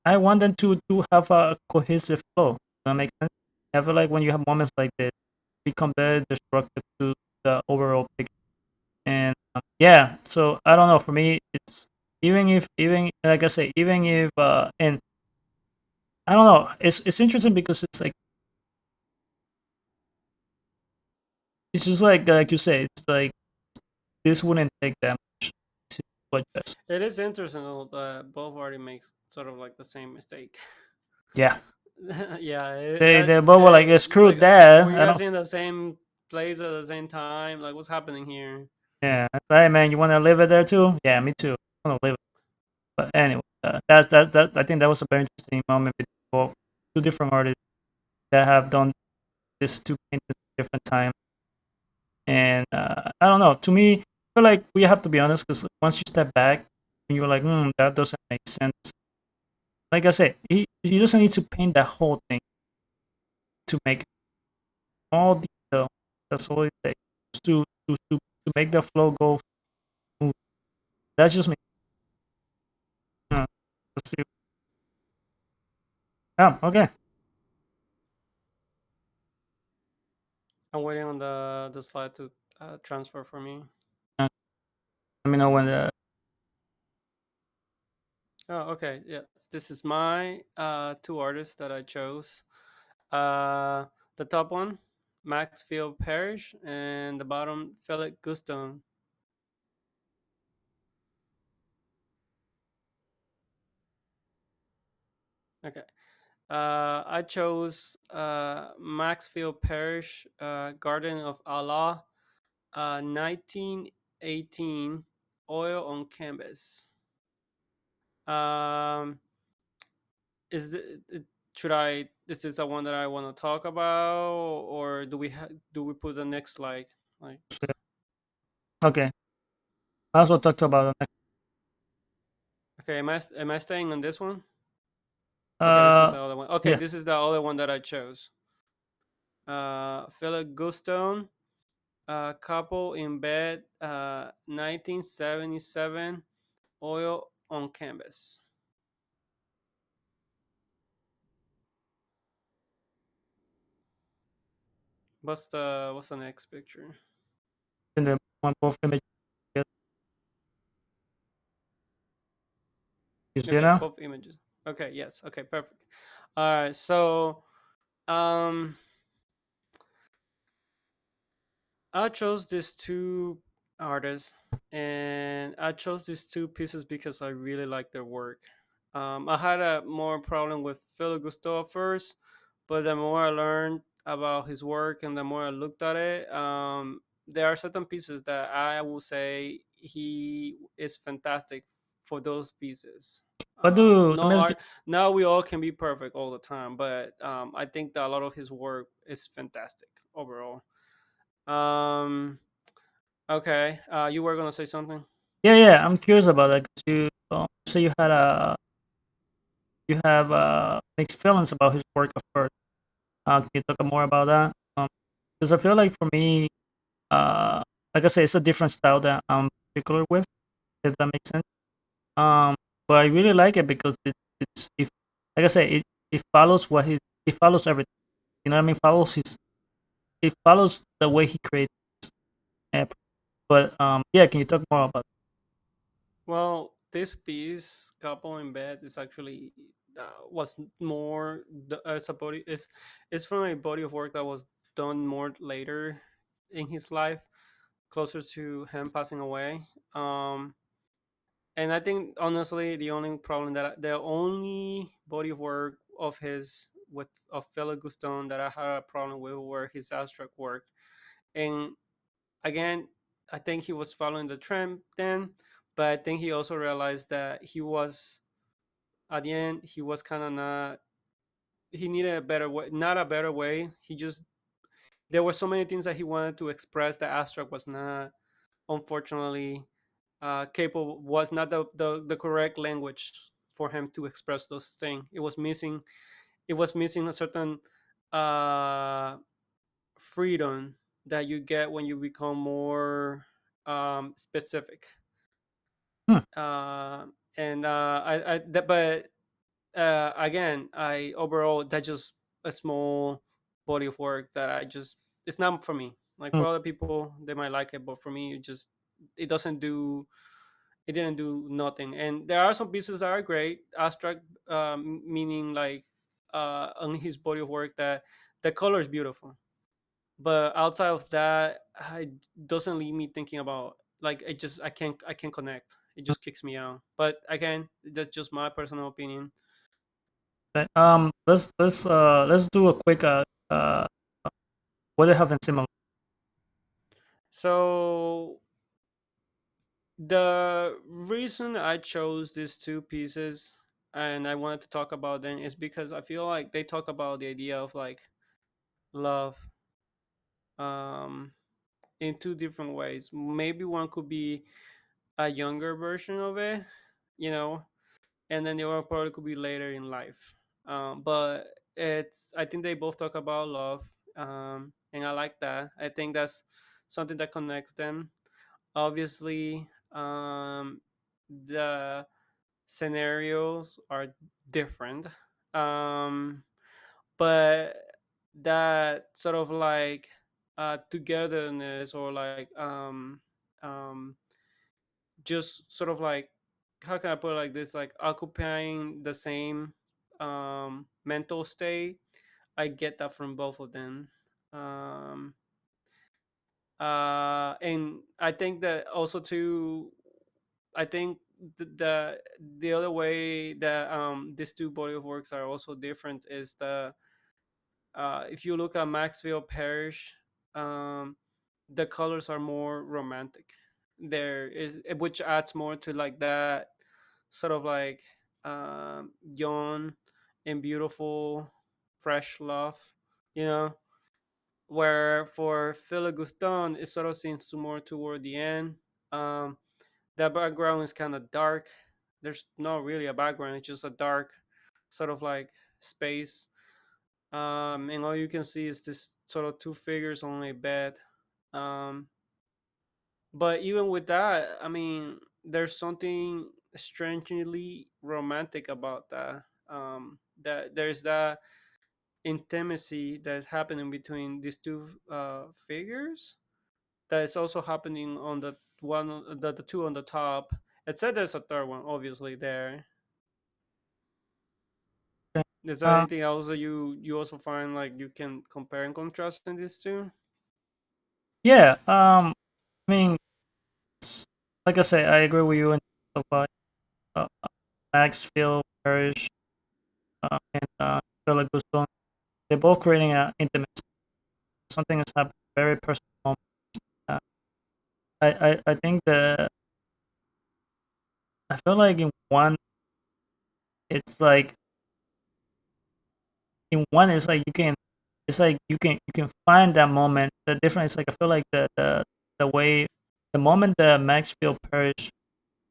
I want them to have a cohesive flow. Does that make sense? I feel like when you have moments like this, become very destructive to the overall picture. And yeah, so I don't know. For me, it's even like I say, even if and I don't know. It's interesting because it's like it's just like you say. It's like this wouldn't take that much to adjust. It is interesting though that both already makes sort of like the same mistake. Yeah, Yeah, they both were like it's screw like, that. were you I guys don't. in the same place at the same time? Like, what's happening here? Yeah, hey man, you want to live it there too? Yeah, me too. I want to live it. But anyway, that. I think that was a very interesting moment between two different artists that have done this two paintings at different time. And I don't know. To me, I feel like we have to be honest because once you step back and you're like, that doesn't make sense. Like I said, he doesn't need to paint that whole thing to make all detail. That's all it takes to make the flow go smooth. That's just me. Let's see. Yeah, okay. I'm waiting on the slide to transfer for me. Uh, Let me know when the Oh, okay. Yeah, this is my two artists that I chose. Uh, the top one, Maxfield Parrish, and the bottom, Philip Guston. Okay. I chose Maxfield Parrish, Garden of Allah, 1918, oil on canvas. Um, is it, should I? This is the one that I want to talk about, or do we put the next slide? Like. Okay, I also talked about the Okay, am I staying on this one? next. Okay, this is the other one. Okay, Yeah, this is the other one that I chose. Philip Guston, couple in bed, 1977, oil on canvas. What's the next picture? in the one both images. Yeah, you see it Okay, now? both images. Okay, yes. Okay, perfect. All right, so um, I chose these two artists, and I chose these two pieces because I really like their work. I had a more problem with Philip Gusto at first, but the more I learned about his work and the more I looked at it, there are certain pieces that I will say he is fantastic for those pieces. What do let me No ask you, art. Now we all can be perfect all the time, but I think that a lot of his work is fantastic overall. Um, okay. You were gonna say something? yeah, yeah, I'm curious about that because you say you have mixed feelings about his work at first. Can you talk more about that? Because I feel like for me, uh, like I say, it's a different style that I'm particular with, if that makes sense. Um, but I really like it because it's if like I say, it follows it follows everything. You know what I mean? Follows his it follows the way he creates app. But yeah, can you talk more about? Well, this piece, "Couple in Bed," is actually was more it's a body it's from a body of work that was done more later in his life, closer to him passing away. And I think honestly, the only body of work of his with of Philip Guston that I had a problem with were his abstract work. And again, I think he was following the trend then, but I think he also realized that he was at the end he was kind of not. He needed a better way, not a better way. He just there were so many things that he wanted to express that abstract was not, unfortunately, capable. Was not the correct language for him to express those things. It was missing. It was missing a certain uh, freedom that you get when you become more specific. Hmm. Uh, and but again, I overall that's just a small body of work that I just it's not for me. Like Hmm. for other people, they might like it, but for me, it doesn't do it didn't do nothing. And there are some pieces that are great, abstract, meaning like on his body of work that the color is beautiful, but outside of that, it doesn't leave me thinking about like I can't connect. It just kicks me out. But again, that's just my personal opinion. Okay. Let's do a quick uh what they have in similar. So the reason I chose these two pieces and I wanted to talk about them is because I feel like they talk about the idea of like love um in two different ways. Maybe one could be a younger version of it, you know, and then the other probably could be later in life. But I think they both talk about love, and I like that. I think that's something that connects them. Obviously, the scenarios are different, um, but that sort of like togetherness or like just sort of like how can I put it like this, like occupying the same mental state. I get that from both of them. um and I think that also too, I think the other way that these two body of works are also different is the if you look at Maxfield Parrish, um the colors are more romantic. There is which adds more to like that sort of like young and beautiful, fresh love, you know. where for Philip Guston it sort of seems to more toward the end. Um, the background is kind of dark. There's not really a background; it's just a dark, sort of like space. And all you can see is this sort of two figures on a bed. Um, but even with that, I mean, there's something strangely romantic about that. That there's that intimacy that's happening between these two figures that is also happening on the one the two on the top. It said there's a third one obviously there. Is there Uh, anything else that you also find like you can compare and contrast in these two? yeah. I mean, like I say, I agree with you in terms of like Maxfield Parrish and Philip Guston. They're both creating an intimate something that's happened very personal moment. Uh, I think that I feel like in one it's like in one it's like you can it's like you can find that moment. The difference is like I feel like the way the moment that Maxfield Parrish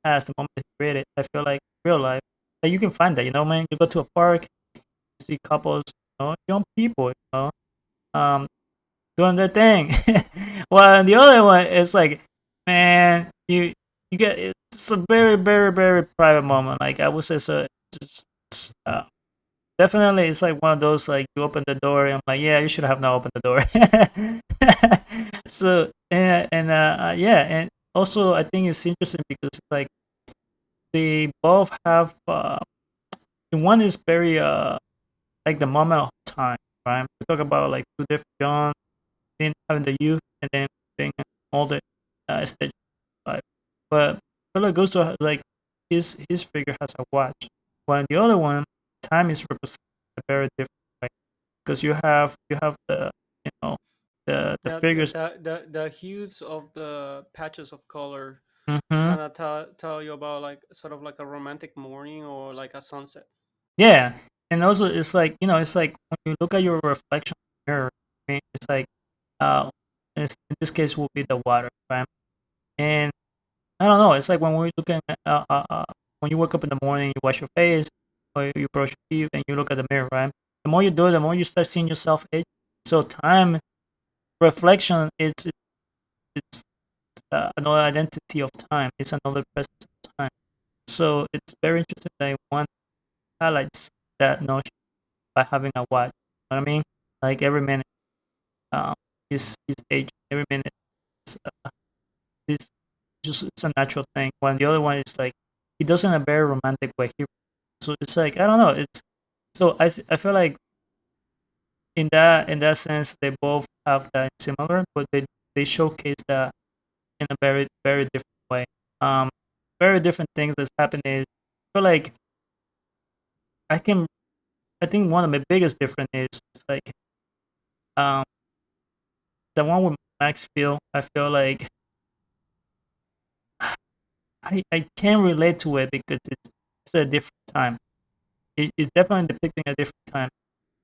has, the moment he created, I feel like real life that you can find that, you know, man. You go to a park, you see couples, young people, um, doing their thing. While the other one is like, man, you get it's a very very very private moment. Like I would say, so just uh, definitely it's like one of those like you open the door and I'm like, yeah, you should have not opened the door. So yeah, and also I think it's interesting because like they both have one is very like the moment of time, right? We talk about like two different John, then having the youth and then being older stage of life. But Philip Gusto has like his figure has a watch, while the other one time is represented a very different way because you have the you know the Yeah, figures. the hues of the patches of color Hmm. kind of tell you about like sort of like a romantic morning or like a sunset. Yeah, and also it's like it's like when you look at your reflection in the mirror. I mean, it's like in this case will be the water, right? And I don't know. It's like when we're looking at when you wake up in the morning, you wash your face or you brush your teeth, and you look at the mirror, right? The more you do it, the more you start seeing yourself age. So time reflection it's another identity of time. It's another presence of time. So it's very interesting that one highlights that notion by having a watch. You know what I mean? Like every minute, um, is age. Every minute is just it's a natural thing. When the other one is like he does it in a very romantic way. So it's like I don't know. It's so I feel like in that sense they both have that similar, but they showcase that in a very very different way. Um, very different things that's happened is I feel like I can I think one of the biggest difference is like um the one with Maxfield. I feel like I can relate to it because it's a different time. It's definitely depicting a different time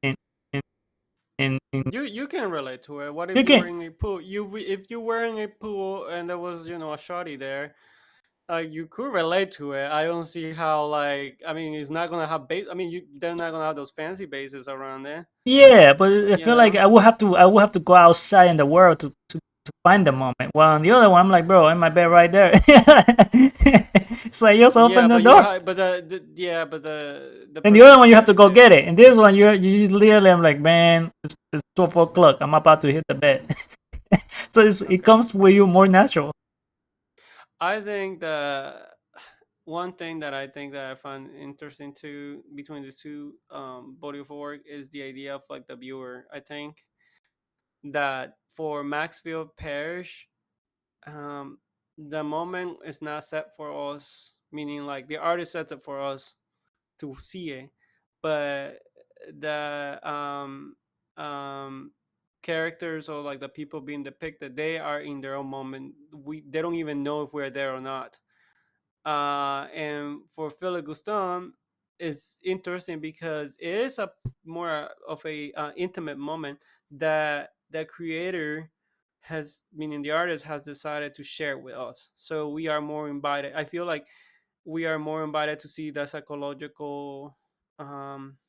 in in in You can relate to it. What if you you were can in a pool? If you were in a pool and there was a shorty there, you could relate to it. I don't see how like I mean it's not gonna have base. I mean they're not gonna have those fancy bases around there. yeah, but I You feel like know? I will have to go outside in the world to find the moment. While on the other one, I'm like, bro, in my bed right there. It's like you just open Yeah, the but you door. have but yeah, but the And the other one, you have perspective to go is get it. And this one, you just literally, I'm like, man, it's 12 o'clock. I'm about to hit the bed. So it okay. comes with you more natural. I think that one thing that I think that I find interesting too between the two body of work is the idea of like the viewer. I think that for Maxfield Parrish, um, the moment is not set for us, meaning like the artist sets it for us to see it, but the characters or like the people being depicted, they are in their own moment. They don't even know if we're there or not. And for Philip Guston, it's interesting because it is a more of a intimate moment that the creator has, meaning the artist, has decided to share with us. So we are more invited. I feel like we are more invited to see the psychological um,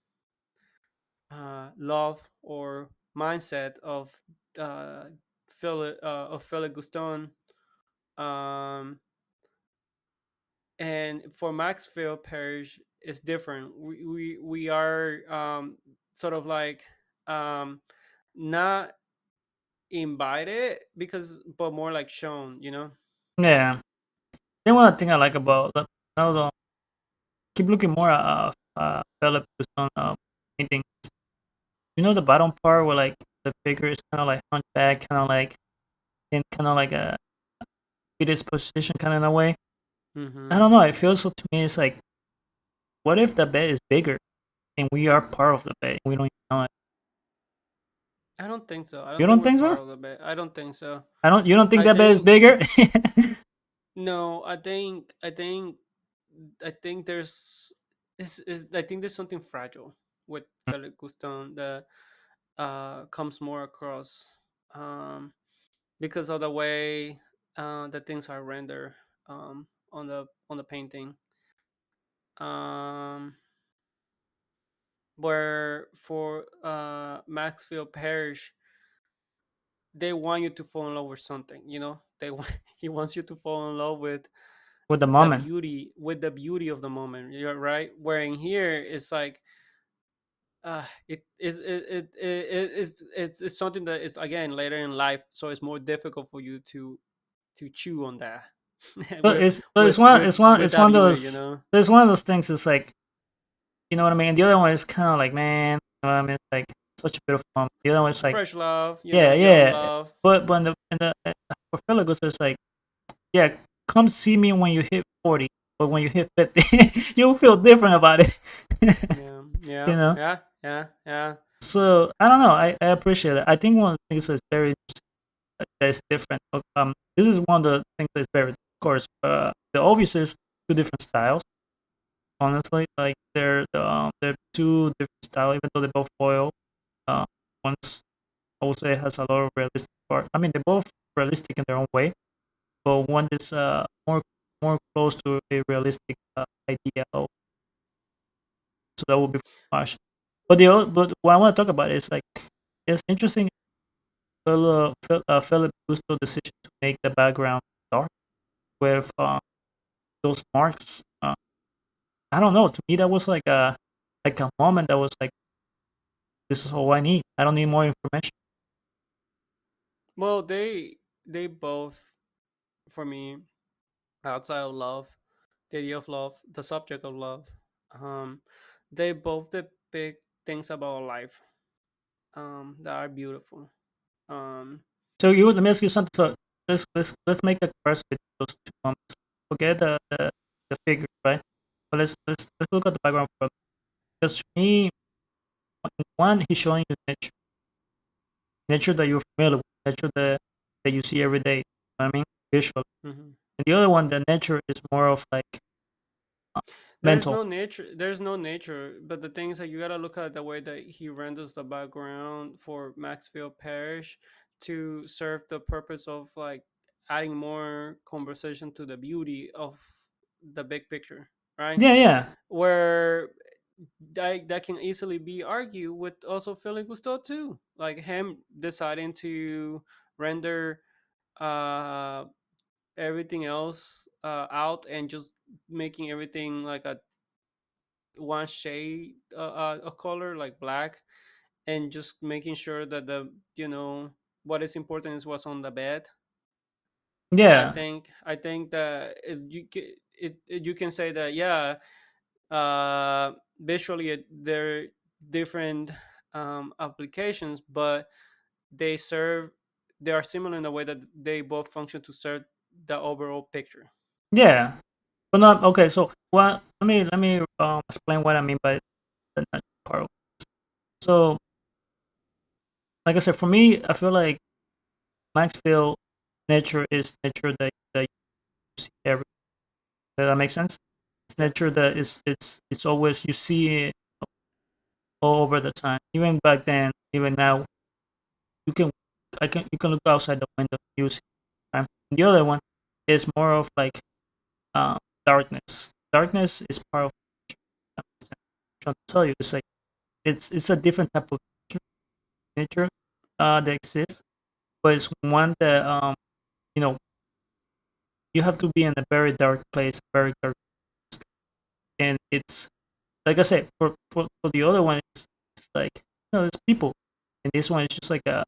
love or mindset uh, Philip Guston. Um, and for Maxfield Parish, it's different. We are sort of like um, not invited because, but more like shown. You know. Yeah. Then one thing I like about now though, keep looking more at Philip Guston painting. You know the bottom part where like the figure is kind of like hunchback, kind of like in kind of like a fetus position, kind of in a way. I Mm-hmm. don't know. It feels so to me. It's like, what if the bed is bigger and we are part of the bed? We don't even know it. I don't think so. I You don't think don't we're think so? part of the bit. I don't think so. I don't. You don't think I that bed is think bigger? no. I think there's I think there's something fragile with Felix Guston that comes more across um, because of the way that things are rendered on the painting. Um, where for Maxfield Parrish, they want you to fall in love with something. You know, he wants you to fall in love With the moment. with the beauty of the moment. You're right. Where in here it's like it's something that is again later in life, so it's more difficult for you to chew on that But with it's one with it's that one of beauty, you those know. it's one of those things. It's like, you know what I mean. The other one is kind of like, man, you know what I mean. It's like such a beautiful moment. The other one is like, Fresh love, you yeah, know, young yeah. love. But in the for Felix, it's like, yeah, come see me when you hit 40, but when you hit 50, you'll feel different about it. Yeah, you yeah, know. yeah, yeah, yeah. So I don't know. I appreciate it. I think one of the things that's very that is different. This is one of the things that's very, of course. The obvious is two different styles. Honestly, like they're two different styles, even though they're both oil. Uh, one's I would say has a lot of realistic part. I mean, they're both realistic in their own way, but one is more close to a realistic idea. So that would be Marsh. But what I want to talk about is like it's interesting. Philip Gusto's decision to make the background dark with those marks. I don't know. To me, that was like a moment that was like, this is all I need. I don't need more information. Well, they both, for me, outside of love, the idea of love, the subject of love, um, they both depict things about life that are beautiful. Um, So you let me ask you something. So let's make a comparison with those two moments. Forget the figure, right? But let's look at the background for because to me, one he's showing you nature that you're familiar with, nature that you see every day. You know what I mean, visually. mhm. And the other one, the nature is more of like uh, mental. There's no nature, but the thing is that you gotta look at the way that he renders the background for Maxfield Parish to serve the purpose of like adding more conversation to the beauty of the big picture, right? Yeah, yeah, Where that can easily be argued with also Philly Gusto too, like him deciding to render uh everything else out and just making everything like a one shade of color like black, and just making sure that the you know what is important is what's on the bed. yeah, I think that you can say that, yeah, visually they're different applications, but they serve they are similar in the way that they both function to serve the overall picture. yeah. But not okay. So what? Let me explain what I mean by the natural part. So like I said, for me, I feel like Maxfield nature is nature that you see every. Does that make sense? It's Yep. nature that is it's always you see it all over the time. Even back then, even now, you can. I can you can look outside the window and you see. Right? And the other one is more of like um, darkness. Darkness is part of nature. That makes sense. I'm trying to tell you, it's like it's a different type of nature that exists, but it's one that you know you have to be in a very dark place, very dark, and it's like I said for the other one, it's like it's people, and this one is just like a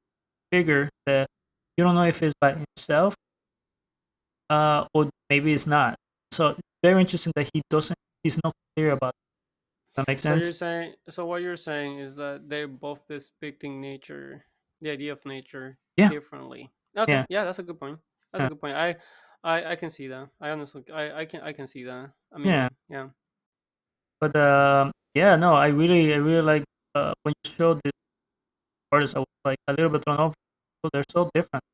figure that you don't know if it's by himself or maybe it's not. So it's very interesting that he's not clear about it. That makes So sense. you're saying, so what you're saying is that they're both depicting nature, the idea of nature, Yeah, differently. Okay, yeah, yeah, that's a good point. That's a yeah, good point. I can see that. I honestly, I can see that. I yeah. mean, yeah. But yeah, no, I really like when you showed the artists, I was like a little bit thrown off. So they're so different.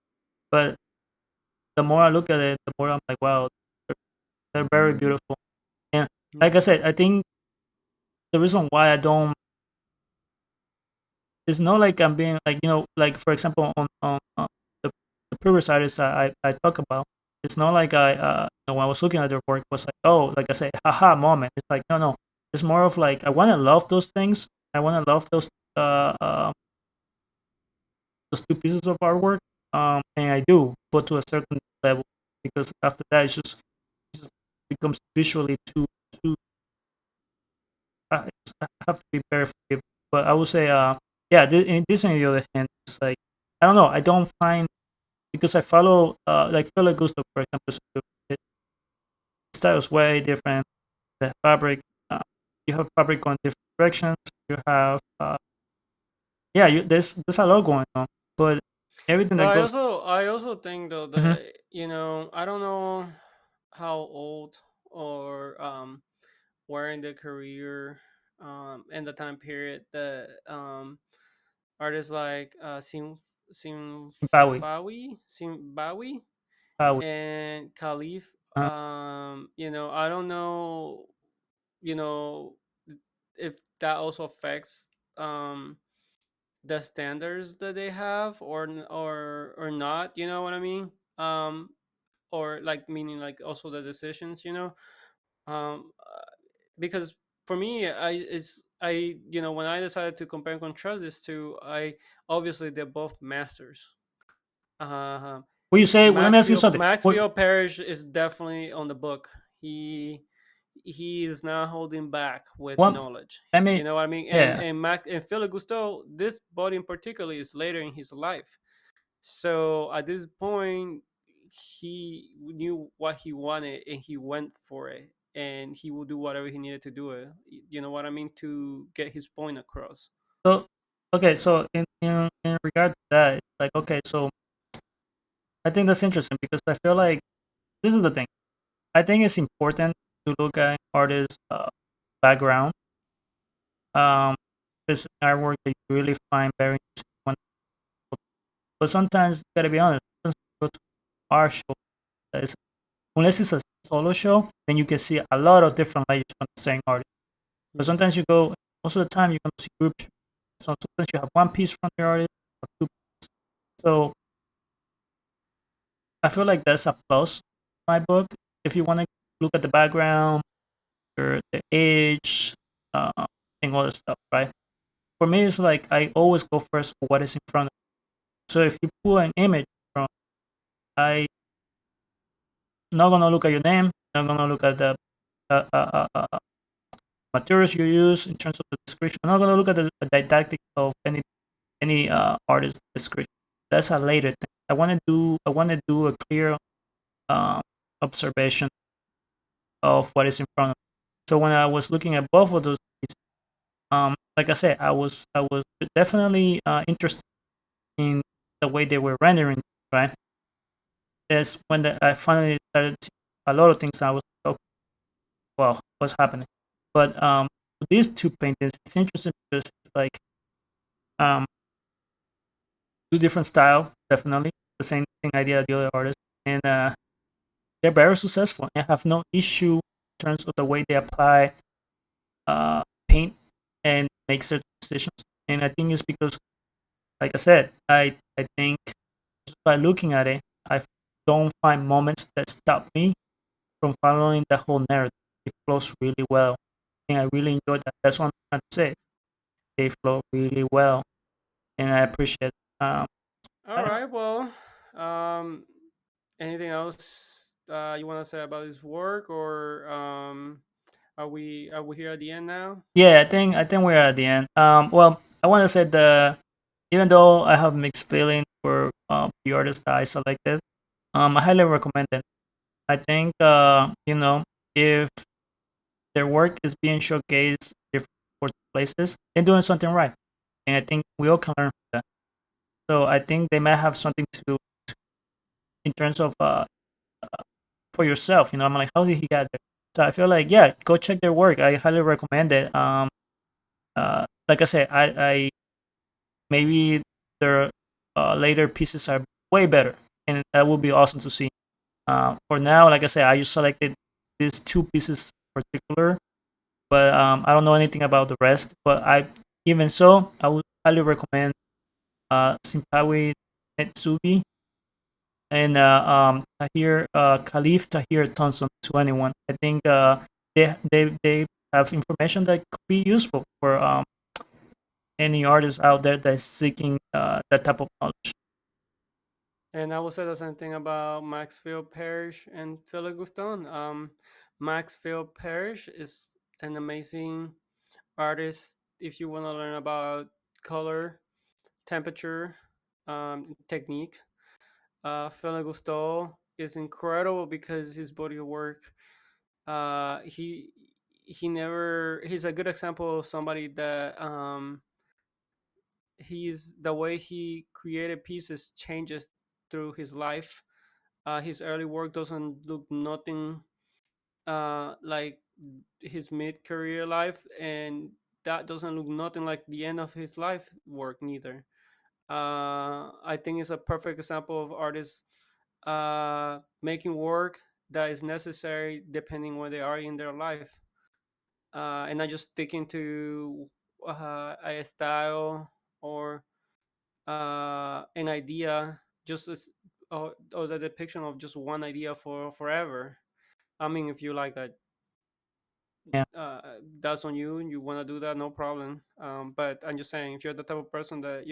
But the more I look at it, the more I'm like, wow, they're, they're very beautiful. And like I Mm. said, I think the reason why I don't it's not like I'm being like like for example on the previous artists I talk about. It's not like when I was looking at their work was like like I say haha moment. It's like no. It's more of like I want to love those things. I want to love uh, uh those two pieces of artwork. And I do, but to a certain level, because after that it just becomes visually too. I have to be very forgiving. But I would say yeah. In this on the other hand, it's like I don't know. I don't find because I follow like Philip Guston, for example. So the style is way different. The fabric, uh, you have fabric going different directions. You have yeah, there's a lot going on, but everything But that goes. I also think though Mhm. that I don't know how old or where in the career in the time period that artists like Bowie, Simbawi Bowie. and Khalif. Uh, I don't know, you know, if that also affects um the standards that they have or not. You know what I mean? Um, or like meaning like also the decisions. Because for me, when I decided to compare and contrast these two, I obviously they're both masters. Uh, will you say? Well, let me ask you something. What? Maxfield Parrish is definitely on the book. He is not holding back with What? knowledge. Let me. You know what I mean? Yeah. And Philip Gusteau, this body in particular is later in his life. So at this point, he knew what he wanted and he went for it, and he will do whatever he needed to do it. You know what I mean, to get his point across. So okay. So in regard to that, it's like okay. So I think that's interesting because I feel like this is the thing. I think it's important to look at artists' background. This artwork that you really find very interesting. But sometimes you gotta be honest. Sometimes you go to our show, that is, unless it's a solo show, then you can see a lot of different layers from the same artist. But Hmm. sometimes you go, most of the time you can see group. So sometimes you have one piece from the artist, or two. So I feel like that's a plus. In my book, if you want to look at the background or the age, uh, and all that stuff, right? For me, it's like I always go first for what is in front of me. So if you pull an image from, I not gonna look at your name, not gonna look at the uh, uh, uh, uh, materials you use in terms of the description. I'm not gonna look at the didactic of any artist description. That's a later thing. I want to do a clear um, observation of what is in front of me. So when I was looking at both of those, like I said, I was definitely interested in the way they were rendering, right? That's when I finally started seeing a lot of things. I was like, oh, wow, what's happening? But these two paintings, it's interesting because it's like um, two different style, definitely the same thing idea as the other artists, and they're very successful. I have no issue in terms of the way they apply paint and make certain decisions. And I think it's because, like I said, I think by looking at it, I don't find moments that stop me from following the whole narrative. It flows really well, and I really enjoy that. That's what I'm trying to say. They flow really well, and I appreciate. All I don't know. right. Well, um, anything else you want to say about his work, or are we here at the end now? Yeah, I think we're at the end. Well, I want to say the even though I have mixed feeling for the artists that I selected, I highly recommend it. I think if their work is being showcased in different places, they're doing something right, and I think we all can learn from that. So I think they might have something to in terms of for yourself. I'm like, how did he get there? So I feel like yeah, go check their work. I highly recommend it. Like I said, I maybe their later pieces are way better, and that would be awesome to see. For now, like I said, I just selected these two pieces in particular, but I don't know anything about the rest. But even so, I would highly recommend Simphiwe Ndzube and Tahir Khalif Tahir Thompson to anyone. I think they have information that could be useful for any artist out there that's seeking that type of knowledge. And I will say the same thing about Maxfield Parrish and Philip Guston. Maxfield Parrish is an amazing artist if you want to learn about color, temperature, technique. Philip Gusto is incredible because his body of work. He never. He's a good example of somebody that he's the way he created pieces changes through his life. His early work doesn't look nothing like his mid career life, and that doesn't look nothing like the end of his life work neither. I think it's a perfect example of artists making work that is necessary depending where they are in their life, and not just sticking to a style or an idea, just as or the depiction of just one idea for forever. I mean, if you like that, Yeah, that's on you. You want to do that, no problem. But I'm just saying, if you're the type of person that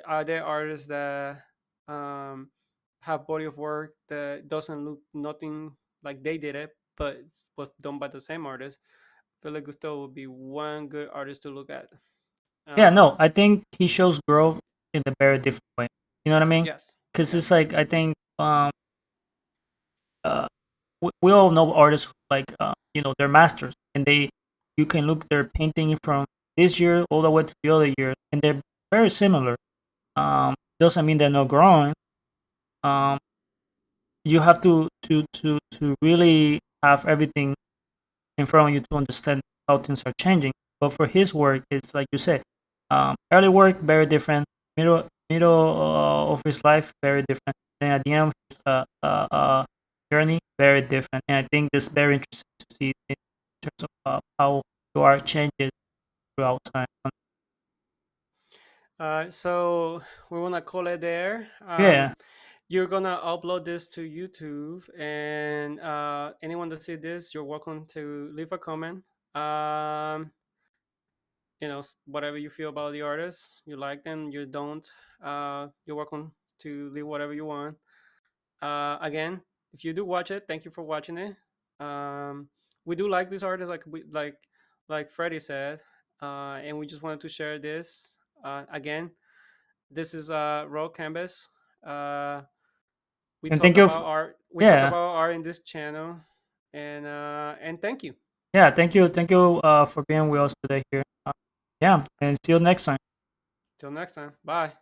are there artists that um, have body of work that doesn't look nothing like they did it, but was done by the same artist. Philip Gusto would be one good artist to look at. yeah. No, Um, I think he shows growth in a very different way. You know what I mean? yes, Because it's yes. like I think uh, we all know artists who, like they're masters, and you can look their painting from this year all the way to the other year, and they're very similar. Doesn't mean they're not growing. Um, you have to really have everything in front of you to understand how things are changing. But for his work, it's like you said, early work very different, middle of his life very different, then at the end of his journey very different. And I think this very interesting to see in terms of how your art changes throughout time. So we want to call it there. Yeah, You're gonna upload this to YouTube, and anyone that see this, you're welcome to leave a comment. Um, whatever you feel about the artist, you like them, you don't. You're welcome to leave whatever you want. Again, if you do watch it, thank you for watching it. We do like this artist, like Freddie said, and we just wanted to share this. Again, this is Raw Canvas. Uh, we and talk thank you. about art. We talk Yeah, about art in this channel, and thank you. yeah. Thank you for being with us today here. Yeah, and see you next time. Till next time. Bye.